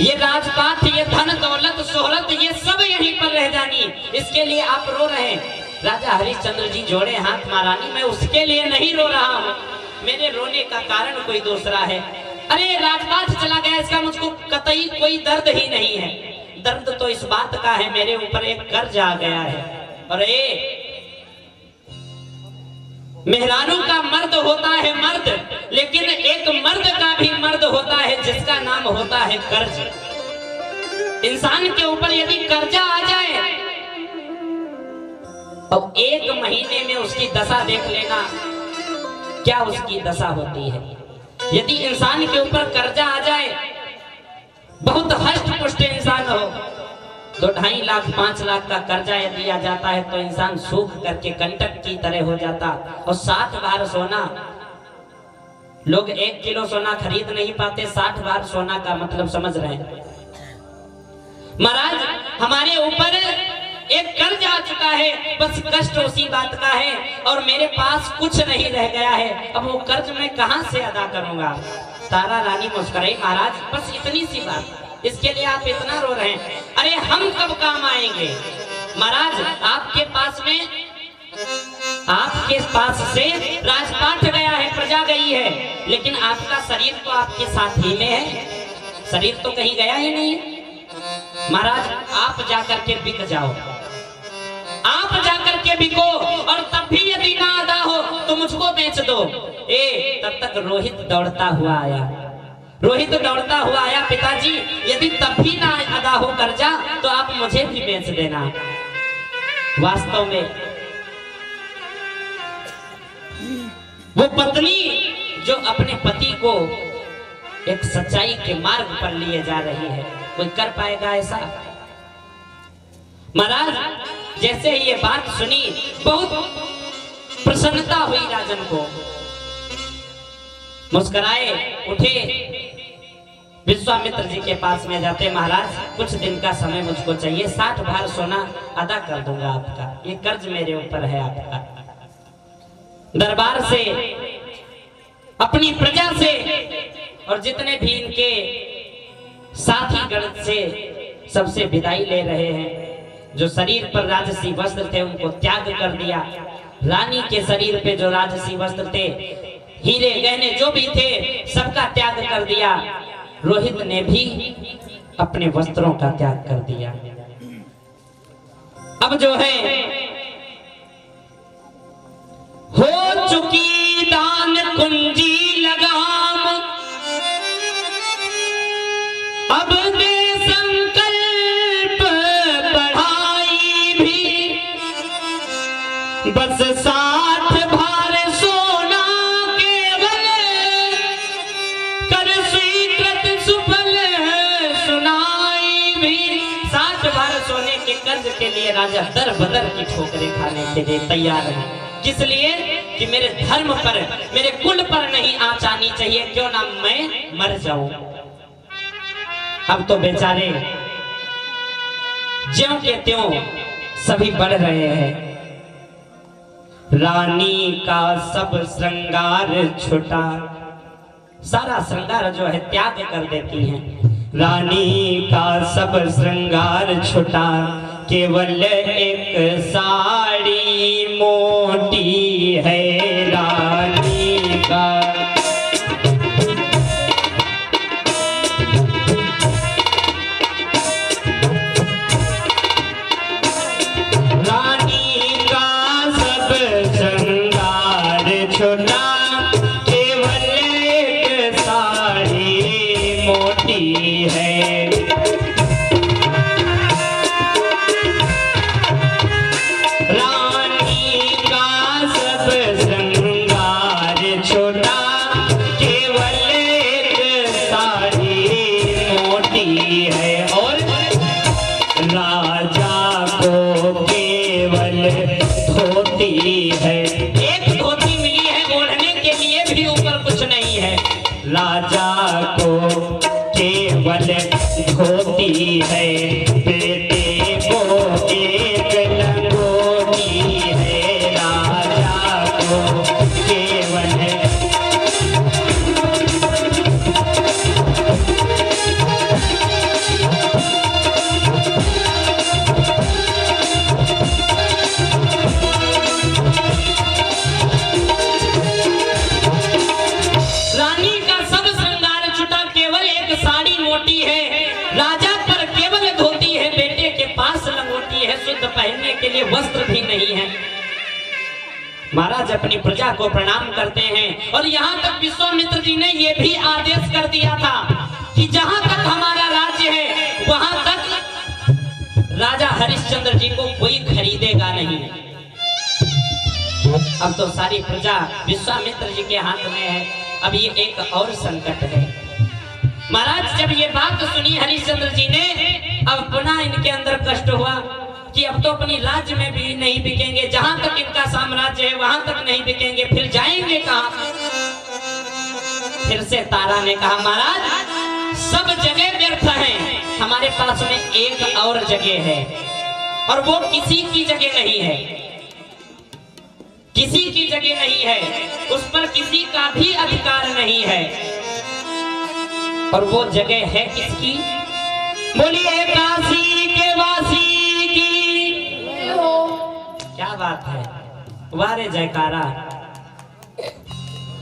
ये राजपाट, ये धन दौलत शोहरत, ये सब यहीं पर रह जानी, इसके लिए आप रो रहे हैं। राजा हरिश्चंद्र जी जोड़े हाथ, महारानी मैं उसके लिए नहीं रो रहा हूं, मेरे रोने का कारण कोई दूसरा है। अरे राजपाट चला गया, इसका मुझको कतई कोई दर्द ही नहीं है। दर्द तो इस बात का है, मेरे ऊपर एक कर्ज आ गया है। अरे मेहरारू का मर्द होता है मर्द, लेकिन एक मर्द का भी मर्द होता है जिसका नाम होता है कर्ज। इंसान के ऊपर यदि कर्जा आ जाए और 1 महीने में उसकी दशा देख लेना, क्या उसकी दशा होती है। यदि इंसान के ऊपर कर्जा आ जाए, बहुत हष्ट पुष्ट इंसान हो, तो 2.5 लाख 5 लाख का कर्जा यदि आ जाता है तो इंसान सूख करके कंटक की तरह हो जाता। और 60 भार सोना, लोग 1 किलो सोना खरीद नहीं पाते, 60 भार सोना का मतलब समझ रहे हैं। महाराज हमारे ऊपर एक कर्ज आ चुका है, बस कष्ट उसी बात का है, और मेरे पास कुछ नहीं रह गया है, अब वो कर्ज मैं कहां से अदा करूंगा। तारा रानी मुस्कुराई, महाराज बस इतनी सी बात, इसके लिए आप इतना रो रहे हैं। अरे हम कब काम आएंगे, महाराज आपके पास से राजपाट गया है, प्रजा गई है, लेकिन आपका शरीर तो आपके साथ ही में है, शरीर तो कहीं गया ही नहीं। महाराज आप जाकर के बिक जाओ, आप जाकर के बिको, और तब भी यदि ना अदा हो तो मुझको बेच दो। तब तक रोहित दौड़ता हुआ आया, पिताजी यदि तब भी ना अदा हो कर्जा तो आप मुझे भी बेच देना। वास्तव में वो पत्नी जो अपने पति को एक सच्चाई के मार्ग पर लिए जा रही है, कोई कर पाएगा ऐसा? महाराज जैसे ही ये बात सुनी बहुत प्रसन्नता हुई राजन को, मुस्कुराए, उठे, विश्वामित्र जी के पास में जाते, महाराज कुछ दिन का समय मुझको चाहिए, 60 भार सोना अदा कर दूंगा आपका, ये कर्ज मेरे ऊपर है आपका। दरबार से, अपनी प्रजा से और जितने भी इनके साथी गण से सबसे विदाई ले रहे हैं। जो शरीर पर राजसी वस्त्र थे उनको त्याग कर दिया, रानी के शरीर पे जो राजसी वस्त्र थे, हीरे गहने जो भी थे, सबका त्याग कर दिया। रोहित ने भी अपने वस्त्रों का त्याग कर दिया। अब जो है हो चुकी दान कुंजी लगाम, अब दे संकल्प बढ़ाई भी, बस 60 भार सोना केवल कर स्वीकृत सुफल सुनाई भी। 60 भार सोने के कर्ज के लिए राजा दर बदर की ठोकरें खाने के लिए तैयार है। किस लिए? कि मेरे धर्म पर, मेरे कुल पर नहीं आंच आनी चाहिए, क्यों ना मैं मर जाऊं। अब तो बेचारे ज्यों के त्यों सभी बढ़ रहे हैं। रानी का सब श्रृंगार छुटा, सारा श्रृंगार जो है त्याग कर देती हैं। रानी का सब श्रृंगार छुटा, केवल एक साड़ी मोटी है रानी का। रानी का सब श्रृंगार छुटा, केवल एक साड़ी मोटी है। राजा को केवल धोती है, बेटे को एक लंगोटी है। राजा को केवल पहनने के लिए वस्त्र भी नहीं है। महाराज अपनी प्रजा को प्रणाम करते हैं, और यहाँ तक विश्वामित्र जी ने यह भी आदेश कर दिया था कि जहां तक हमारा राज्य है वहां तक राजा हरिश्चंद्र जी को कोई खरीदेगा नहीं। अब तो सारी प्रजा विश्वामित्र जी के हाथ में है। अब ये एक और संकट है। महाराज जब ये बात सुनी हरिश्चंद्र जी ने, अब पुनः इनके अंदर कष्ट हुआ कि अब तो अपनी राज्य में भी नहीं बिकेंगे, जहां तक इनका साम्राज्य है वहां तक नहीं बिकेंगे, फिर जाएंगे कहां? फिर से तारा ने कहा, महाराज सब जगह व्यर्थ है, हमारे पास में एक और जगह है, और वो किसी की जगह नहीं है, किसी की जगह नहीं है, उस पर किसी का भी अधिकार नहीं है। और वो जगह है किसकी? बोलिए काशी के वासी की। बात है, वारे जयकारा।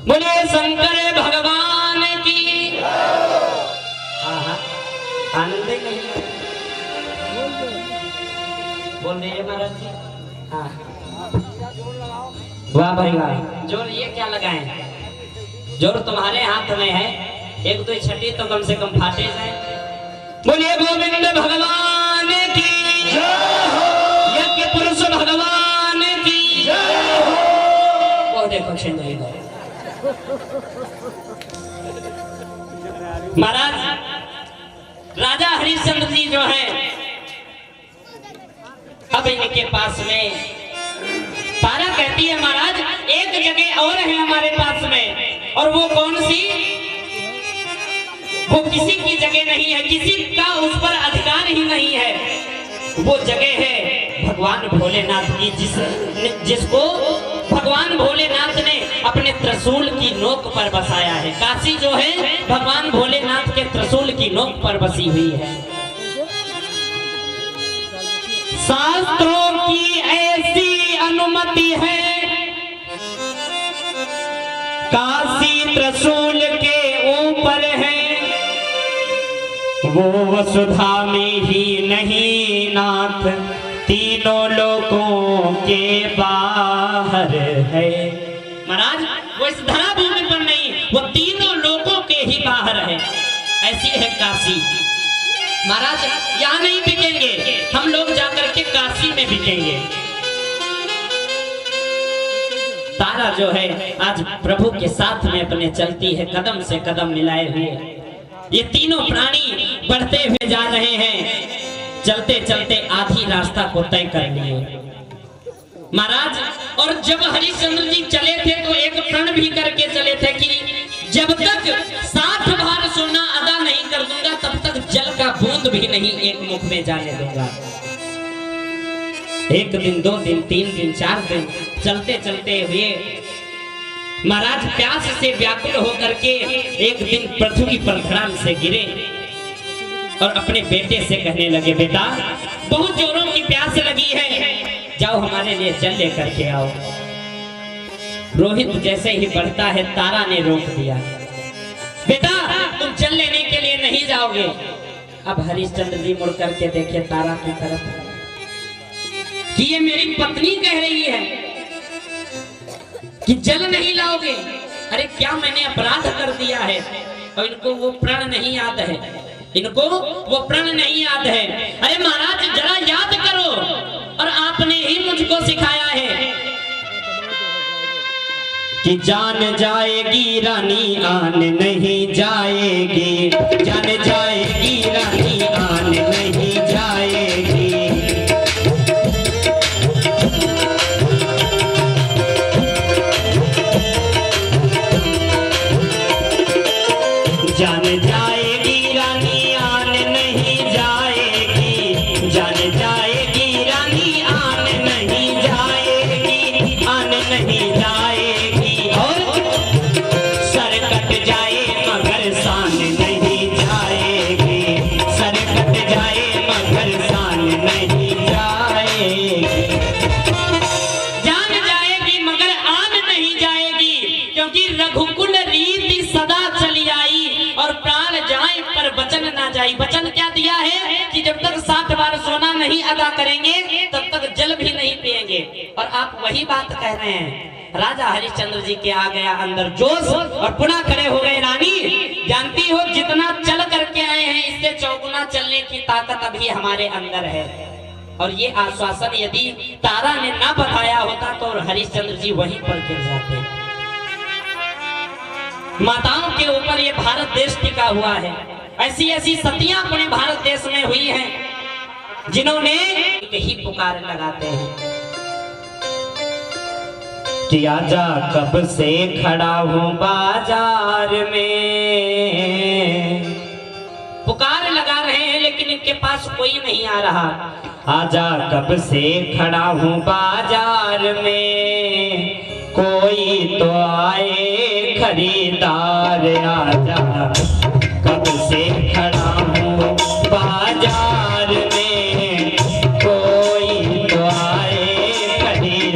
बोले शंकर भगवान की। हाँ आनंद ही नहीं बोल रही है महाराज जी। हाँ वाह भाई वाह, जोर ये क्या लगाए, जोर तुम्हारे हाथ में है, एक दो छठी तो कम से कम फाटे जाए। बोलिए गोविंद भगवान की जय हो, यज्ञ पुरुष भगवान की जय हो। वो देखो छिंदरी गए महाराज। राजा हरिश्चंद्र जी जो है, अब इनके पास में तारा कहती है महाराज एक जगह और है हमारे पास में, और वो कौन सी, वो किसी की जगह नहीं है, किसी का उस पर अधिकार ही नहीं है। वो जगह है भगवान भोलेनाथ की, जिसको भगवान भोलेनाथ ने अपने त्रिशूल की नोक पर बसाया है। काशी जो है भगवान भोलेनाथ के त्रिशूल की नोक पर बसी हुई है। शास्त्रों की ऐसी अनुमति है, काशी त्रिशूल के ऊपर है, वो वसुधा में ही नहीं नाथ, तीनों लोकों के बाहर है। महाराज वो इस धरा भूमि पर नहीं, वो तीनों लोकों के ही बाहर है। ऐसी है काशी। महाराज यहाँ नहीं बिकेंगे, हम लोग जाकर के काशी में बिकेंगे। तारा जो है आज प्रभु के साथ में अपने चलती है, कदम से कदम मिलाए हुए। ये तीनों प्राणी बढ़ते हुए जा रहे हैं, चलते चलते आधी रास्ता को तय कर लिए महाराज। और जब हरिश्चंद्र जी चले थे तो एक प्रण भी करके चले थे कि जब तक 60 भार सोना अदा नहीं कर दूंगा तब तक जल का बूंद भी नहीं एक मुख में जाने दूंगा। एक दिन, 2 दिन, 3 दिन, 4 दिन चलते चलते हुए महाराज प्यास से व्याकुल होकर के एक दिन पृथ्वी पर धड़ाम से गिरे और अपने बेटे से कहने लगे, बेटा बहुत जोरों की प्यास लगी है, जाओ हमारे लिए जल लेकर के आओ। रोहित जैसे ही बढ़ता है तारा ने रोक दिया, बेटा तुम जल लेने के लिए नहीं जाओगे। अब हरिश्चंद्र जी मुड़ करके देखे तारा की तरफ कि ये मेरी पत्नी कह रही है कि जल नहीं लाओगे। अरे क्या मैंने अपराध कर दिया है? और इनको वो प्रण नहीं याद है, इनको वो प्रण नहीं याद है। अरे महाराज जरा याद करो, और आपने ही मुझको सिखाया है कि जान जाएगी रानी आन नहीं जाएगी, जान जाएगी रानी आन नहीं जाएगी। जान जाएगी रानी आन नहीं जाएगी, जान जाएगी रानी आन नहीं जाएगी, आन नहीं जाएगी। और सर कट जाए मगर शान नहीं जाएगी, सर कट जाए मगर शान नहीं जाएगी। जान जाएगी मगर आन नहीं जाएगी, क्योंकि रघुकुल रीति सदा चली आई और प्राण जाए पर वचन ना जाए। वचन क्या दिया है कि जब तक 60 बार सोना नहीं अदा करेंगे तब तक जल भी नहीं पिएंगे। और आप वही बात कह रहे हैं। राजा हरिश्चंद्र जी के आ गया अंदर जोश और पुनः खड़े हो गए। रानी जानती हो जितना चल करके आए हैं इससे चौगुना चलने की ताकत अभी हमारे अंदर है। और ये आश्वासन यदि तारा ने ना बताया होता तो हरिश्चंद्र जी वहीं पर गिर जाते। माताओं के ऊपर ये भारत देश टिका हुआ है। ऐसी ऐसी सतियां अपने भारत देश में हुई हैं जिन्होंने यही पुकार लगाते हैं कि आजा कब से खड़ा हूं बाजार में। पुकार लगा रहे हैं लेकिन इनके पास कोई नहीं आ रहा। आजा कब से खड़ा हूं बाजार में, कोई तो आए खरीदार। आजा कब से खड़ा हूँ बाजार में, कोई तो आए खरीदार।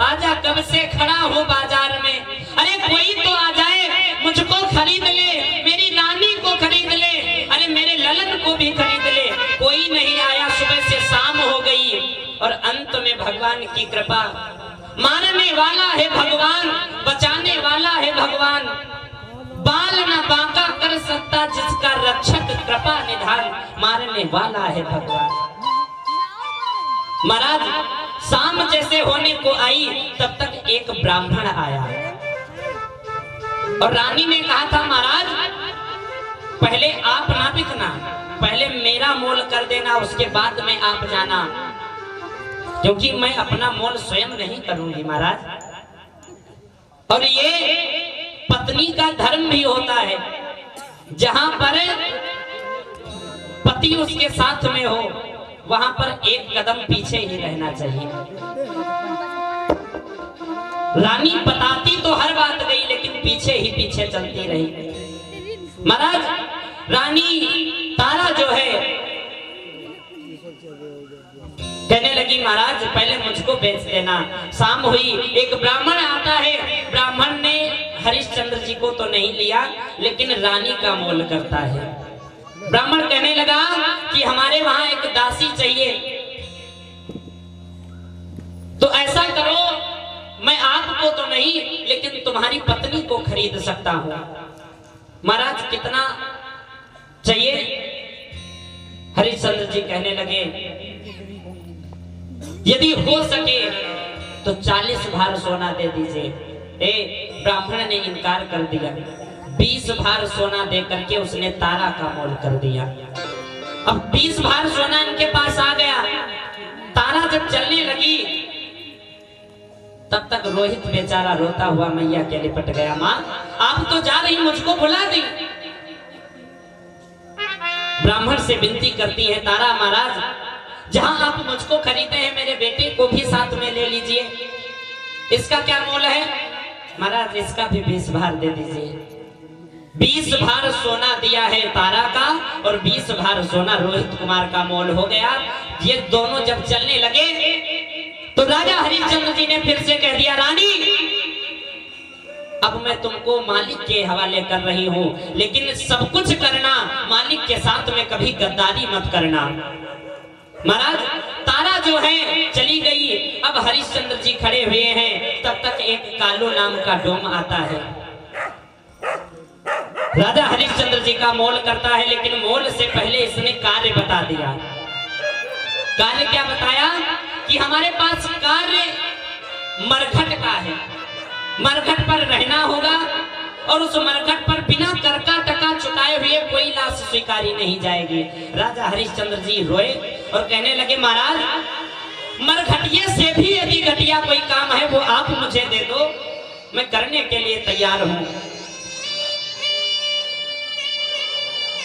आजा कब से खड़ा हूँ बाजार में, अरे कोई तो आ जाए मुझको खरीद ले, मेरी रानी को खरीद ले, अरे मेरे ललन को भी खरीद ले। कोई नहीं आया, सुबह से शाम हो गई और अंत में भगवान की कृपा, मारने वाला है भगवान, बचाने वाला है भगवान, बाल ना बांका कर सकता जिसका रक्षक कृपा निधान, मारने वाला है भगवान। महाराज शाम जैसे होने को आई तब तक एक ब्राह्मण आया और रानी ने कहा था महाराज पहले आप ना बिकना, पहले मेरा मोल कर देना, उसके बाद में आप जाना, क्योंकि मैं अपना मोल स्वयं नहीं करूंगी महाराज। और ये पत्नी का धर्म भी होता है, जहां पर पति उसके साथ में हो वहां पर एक कदम पीछे ही रहना चाहिए। रानी बताती तो हर बात गई लेकिन पीछे ही पीछे चलती रही। महाराज रानी तारा जो है कहने लगी महाराज पहले मुझको बेच देना। शाम हुई, एक ब्राह्मण आता है, ब्राह्मण ने हरिश्चंद्र जी को तो नहीं लिया लेकिन रानी का मोल करता है। ब्राह्मण कहने लगा कि हमारे वहां एक दासी चाहिए, तो ऐसा करो मैं आपको तो नहीं लेकिन तुम्हारी पत्नी को खरीद सकता हूं। महाराज कितना चाहिए? हरिश्चंद्र जी कहने लगे यदि हो सके तो 40 भार सोना दे दीजिए। ब्राह्मण ने इनकार कर दिया। 20 भार सोना दे करके उसने तारा का मोल कर दिया। अब 20 भार सोना इनके पास आ गया। तारा जब चलने लगी तब तक रोहित बेचारा रोता हुआ मैया के लिपट गया। माँ आप तो जा रही, मुझको बुला दी। ब्राह्मण से विनती करती है तारा महाराज जहां आप मुझको खरीदे हैं मेरे बेटे को भी साथ में ले लीजिए। इसका क्या मोल है? महाराज इसका भी 20 भार दे दीजिए। 20 भार सोना दिया है तारा का और 20 भार सोना रोहित कुमार का मोल हो गया। ये दोनों जब चलने लगे तो राजा हरिश्चंद्र जी ने फिर से कह दिया रानी अब मैं तुमको मालिक के हवाले कर रही हूं, लेकिन सब कुछ करना मालिक के साथ में कभी गद्दारी मत करना। महाराज तारा जो है चली गई। अब हरिश्चंद्र जी खड़े हुए हैं, तब तक एक कालू नाम का डोम आता है। राजा हरिश्चंद्र जी का मोल करता है लेकिन मोल से पहले इसने कार्य बता दिया। कार्य क्या बताया कि हमारे पास कार्य मरघट का है, मरघट पर रहना होगा और उस मरघट पर बिना करका टका चुकाए हुए कोई लाश स्वीकारी नहीं जाएगी। राजा हरिश्चंद्र जी रोए और कहने लगे महाराज मरघटिये से भी यदि घटिया कोई काम है वो आप मुझे दे दो, मैं करने के लिए तैयार हूं।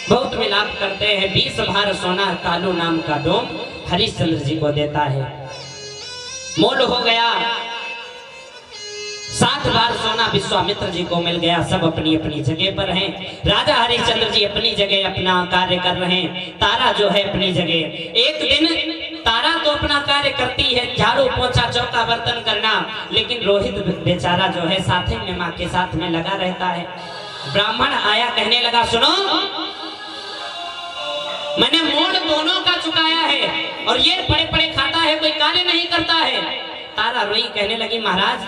बहुत विलाप करते हैं। 20 भार सोना कालू नाम का डोम हरिश्चंद्र जी को देता है। मोल हो गया। 7 बार सोना विश्वामित्र जी को मिल गया। सब अपनी अपनी जगह पर हैं। राजा हरिश्चंद्र जी अपनी जगह अपना कार्य कर रहे हैं, तारा जो है अपनी जगह। एक दिन तारा तो अपना कार्य करती है, झाड़ू पोछा चौका बर्तन करना, लेकिन रोहित बेचारा जो है साथे में माँ के साथ में लगा रहता है। ब्राह्मण आया, कहने लगा सुनो मैंने मोल दोनों का चुकाया है और ये पड़े पड़े खाता है, कोई कार्य नहीं करता है। तारा रोई, कहने लगी महाराज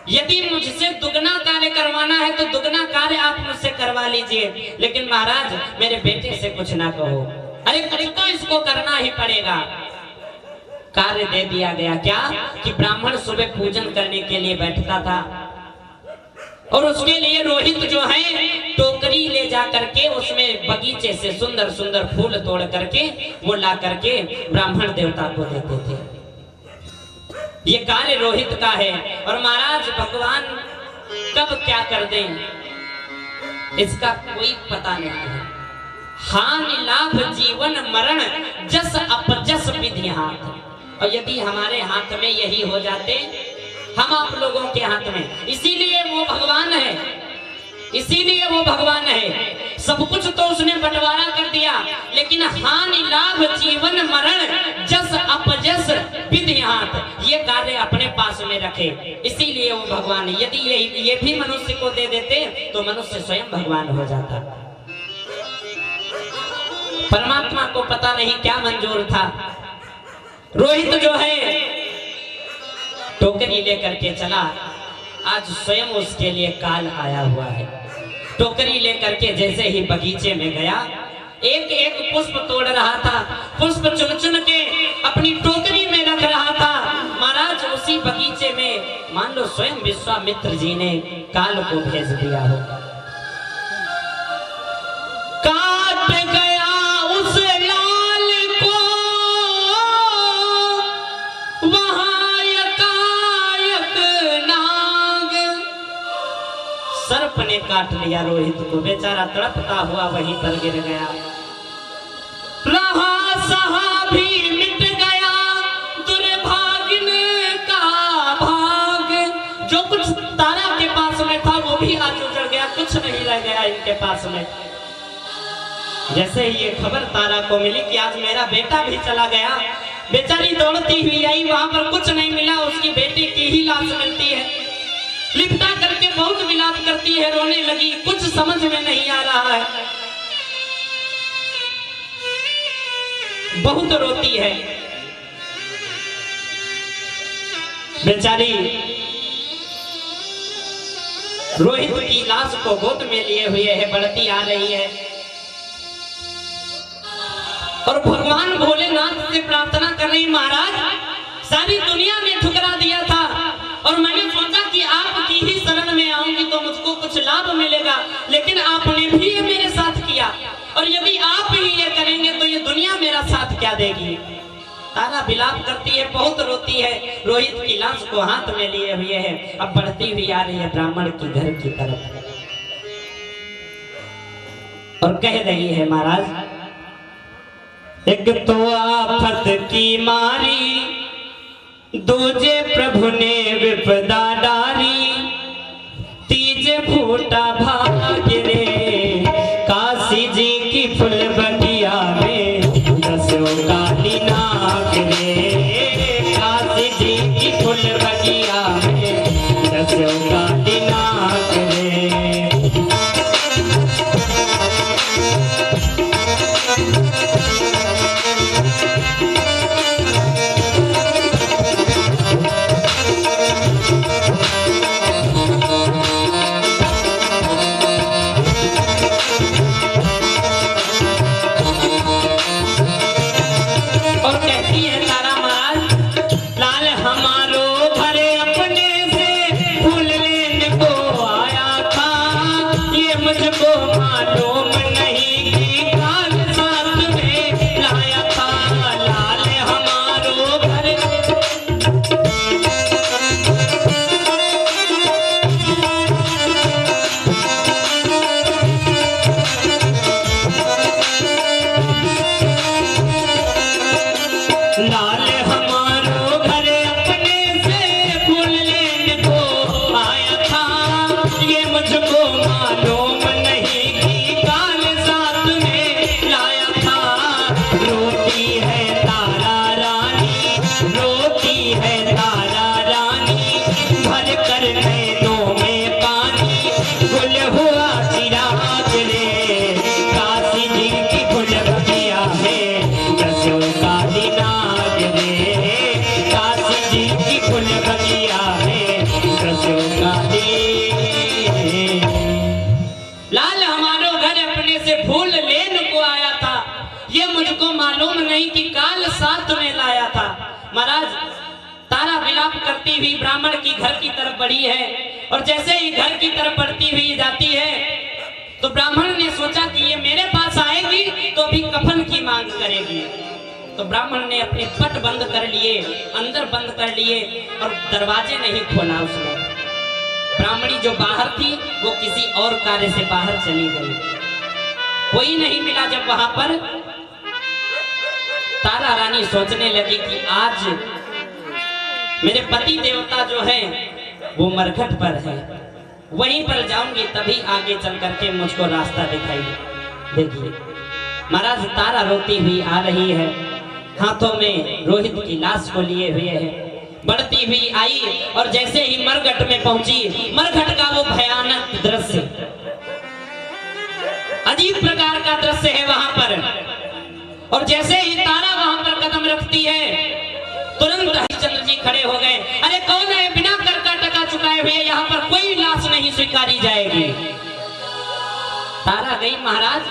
यदि मुझसे दुगना कार्य करवाना है तो दुगना कार्य आप मुझसे करवा लीजिए, लेकिन महाराज मेरे बेटे से कुछ ना कहो। अरे तो इसको करना ही पड़ेगा। कार्य दे दिया गया। क्या कि ब्राह्मण सुबह पूजन करने के लिए बैठता था और उसके लिए रोहित जो है टोकरी ले जा करके उसमें बगीचे से सुंदर सुंदर फूल तोड़ करके वो ला करके ब्राह्मण देवता को देते थे। ये कार्य रोहित का है और महाराज भगवान कब क्या कर दें इसका कोई पता नहीं है। हानि लाभ जीवन मरण जस अपजस विधि हाथ। और यदि हमारे हाथ में यही हो जाते, हम आप लोगों के हाथ में, इसीलिए वो भगवान है, इसीलिए वो भगवान है। सब कुछ तो उसने बंटवारा कर दिया, लेकिन हानि लाभ जीवन मरण जस अपजस विधि हाथ ये कार्य अपने पास में रखे। इसीलिए वो भगवान, यदि ये भी मनुष्य को दे देते तो मनुष्य स्वयं भगवान हो जाता। परमात्मा को पता नहीं क्या मंजूर था। रोहित जो है टोकरी लेकर के चला, आज स्वयं उसके लिए काल आया हुआ है। टोकरी लेकर के जैसे ही बगीचे में गया, एक एक पुष्प तोड़ रहा था, पुष्प चुन चुन के अपनी टोकरी में रख रहा था। महाराज उसी बगीचे में मान लो स्वयं विश्वामित्र जी ने काल को भेज दिया हो। काट गया उस लाल को वहां यकायक नाग, सर्प ने काट लिया रोहित को, बेचारा तड़पता हुआ वहीं पर गिर गया। रहा सहा भी मिट गया दुर्भाग्य का भाग, जो कुछ तारा के पास में था वो भी आज उजड़ गया, कुछ नहीं रह गया इनके पास में। जैसे ही ये खबर तारा को मिली कि आज मेरा बेटा भी चला गया, बेचारी दौड़ती हुई आई, वहां पर कुछ नहीं मिला, उसकी बेटी की ही लाश मिलती है। लिपटा करके बहुत विलाप करती है, रोने लगी, कुछ समझ में नहीं आ रहा है, बहुत रोती है बेचारी। रोहित की लाश को गोद में लिए हुए है, बढ़ती आ रही है और भगवान भोलेनाथ से प्रार्थना कर रही, महाराज सारी दुनिया ने ठुकरा दिया था और मैंने सोचा कि आपकी ही शरण में आऊंगी तो मुझको कुछ लाभ मिलेगा, लेकिन आपने भी ये मेरे साथ किया, और यदि आप ही ये करेंगे तो ये दुनिया मेरा साथ क्या देगी। तारा विलाप करती है, बहुत रोती है, रोहित की लाश को हाथ में लिए हुए है, अब बढ़ती हुई आ रही है ब्राह्मण की घर की तरफ और कह रही है, महाराज एक तो आफत की मारी, दूजे प्रभु ने विपदा डारी, तीजे फूटा भाग्य रे, काशी जी की फुल बगिया में दसों काली नाग रे, काशी जी की फुल बगिया में दसों काली नाग रे। लाल हमारो घर अपने से फूल लेने को आया था, ये मुझको मालूम नहीं कि काल साथ में लाया था। महाराज तारा विलाप करती हुई ब्राह्मण की घर की तरफ बढ़ी है और जैसे ही घर की तरफ बढ़ती हुई जाती है तो ब्राह्मण ने सोचा कि ये मेरे पास आएगी तो भी कफन की मांग करेगी। तो ब्राह्मण ने अपने पट बंद कर लिए, अंदर बंद कर लिए और दरवाजे नहीं खोला उसने। ब्राह्मणी जो बाहर थी वो किसी और कार्य से बाहर चली गई, कोई नहीं मिला। जब वहां पर तारा रानी सोचने लगी कि आज मेरे पति देवता जो है वो मरघट पर है, वहीं पर जाऊंगी तभी आगे चल करके मुझको रास्ता दिखाई। देखिए महाराज तारा रोती हुई आ रही है, हाथों में रोहित की लाश को लिए हुए है, बढ़ती हुई आई और जैसे ही मरघट में पहुंची, मरघट का वो भयानक दृश्य, अजीब प्रकार का दृश्य है वहां पर। और जैसे ही तारा वहां पर कदम रखती है, तुरंत हरिश्चंद्र जी खड़े हो गए। अरे कौन है, बिना कर का टका चुकाए हुए यहाँ पर कोई लाश नहीं स्वीकारी जाएगी। तारा गई महाराज,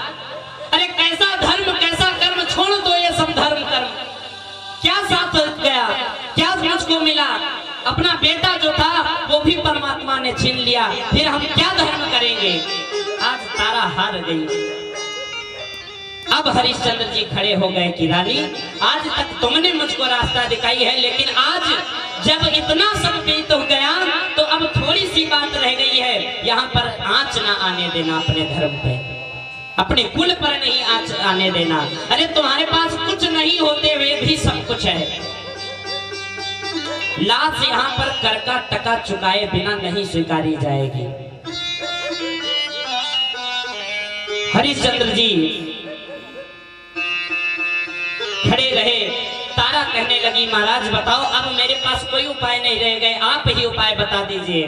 अरे कैसा धर्म कैसा कर्म, छोड़ दो ये सब धर्म कर्म, क्या साथ गया, क्या मुझको मिला, अपना बेटा जो था वो भी परमात्मा ने छीन लिया, फिर हम क्या धर्म करेंगे। आज तारा हार गई। अब हरिश्चंद्र जी खड़े हो गए कि रानी, आज तक तुमने मुझको रास्ता दिखाई है, लेकिन आज जब इतना सब बीत हो गया तो अब थोड़ी सी बात रह गई है, यहाँ पर आंच ना आने देना, अपने धर्म पे, अपने कुल पर नहीं आंच आने देना। अरे तुम्हारे पास कुछ नहीं होते हुए भी सब कुछ है। लाश यहाँ पर कर का टका चुकाए बिना नहीं स्वीकारी जाएगी। हरिश्चंद्र जी खड़े रहे। तारा कहने लगी, महाराज बताओ, अब मेरे पास कोई उपाय नहीं रह गए, आप ही उपाय बता दीजिए।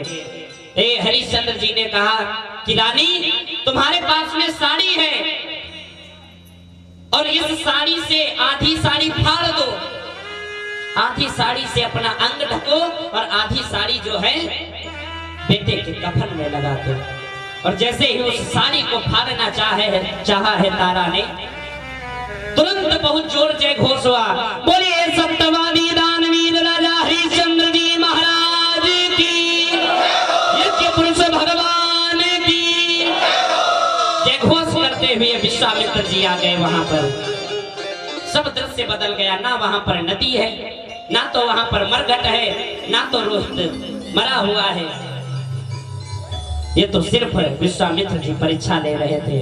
हरिश्चंद्र जी ने कहा कि रानी तुम्हारे पास में साड़ी है और इस साड़ी से आधी साड़ी फाड़ दो, आधी साड़ी से अपना अंग ढको और आधी साड़ी जो है बेटे के कफन में लगा दो। और जैसे ही उस साड़ी को फाड़ना चाहा है तारा ने, तुरंत बहुत जोर जय घोष हुआ, बोलिए सत्यवादी दानवीर राजा हरिश्चंद्र जी महाराज की, यज्ञ पुरुष भगवान की। जय घोष करते हुए विश्वामित्र जी आ गए। वहां पर सब दृश्य बदल गया, ना वहां पर नदी है, ना तो वहां पर मरघट है, ना तो रोहित मरा हुआ है। ये तो सिर्फ विश्वामित्र जी परीक्षा ले रहे थे।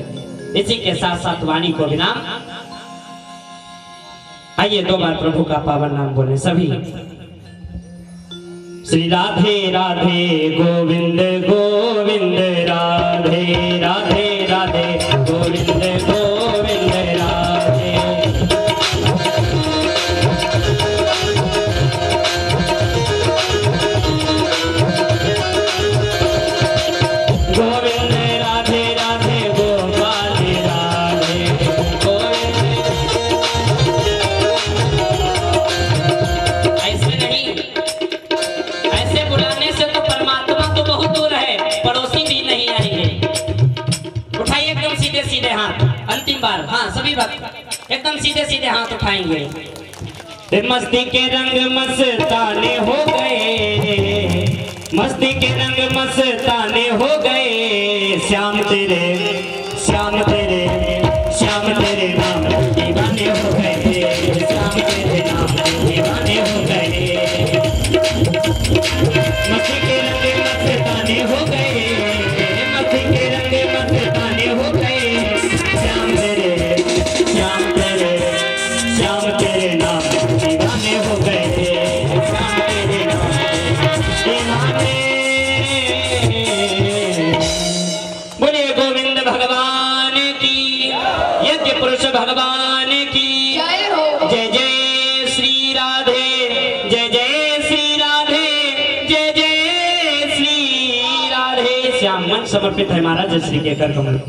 इसी के साथ साथ वाणी को विराम। आइए 2 बार प्रभु का पावन नाम बोले सभी। श्री राधे राधे गोविंद गोविंद, राधे राधे राधे गोविंद गोविंद राधे। गोविंद राधे राधे गोपाल राधे गोविंद। ऐसे नहीं, ऐसे बुलाने से तो परमात्मा तो बहुत दूर है, पड़ोसी भी नहीं आएंगे। उठाइए एकदम सीधे सीधे हाथ, अंतिम बार, हाँ सभी बात एकदम सीधे सीधे हाथ उठाएंगे। मस्ती के रंग मस्ताने हो गए, मस्ती के रंग मस्ताने हो गए, श्याम तेरे श्याम तेरे श्याम तेरे नाम दीवाने हो गए, श्याम तेरे नाम दीवाने हो गए। मस्ती के रंग मस्ताने हो गए, मस्ती के रंग मस्ताने हो गए, श्याम तेरे श्याम तेरे श्याम तेरे नाम दीवाने हो गए, श्याम तेरे नाम दीवाने। बोलिए गोविंद भगवान की, यज्ञ पुरुष भगवान की जय हो। जय जय श्री राधे, जय जय श्री राधे, जय जय श्री राधे। श्याम मन समर्पित है महाराज श्री के कर कमल।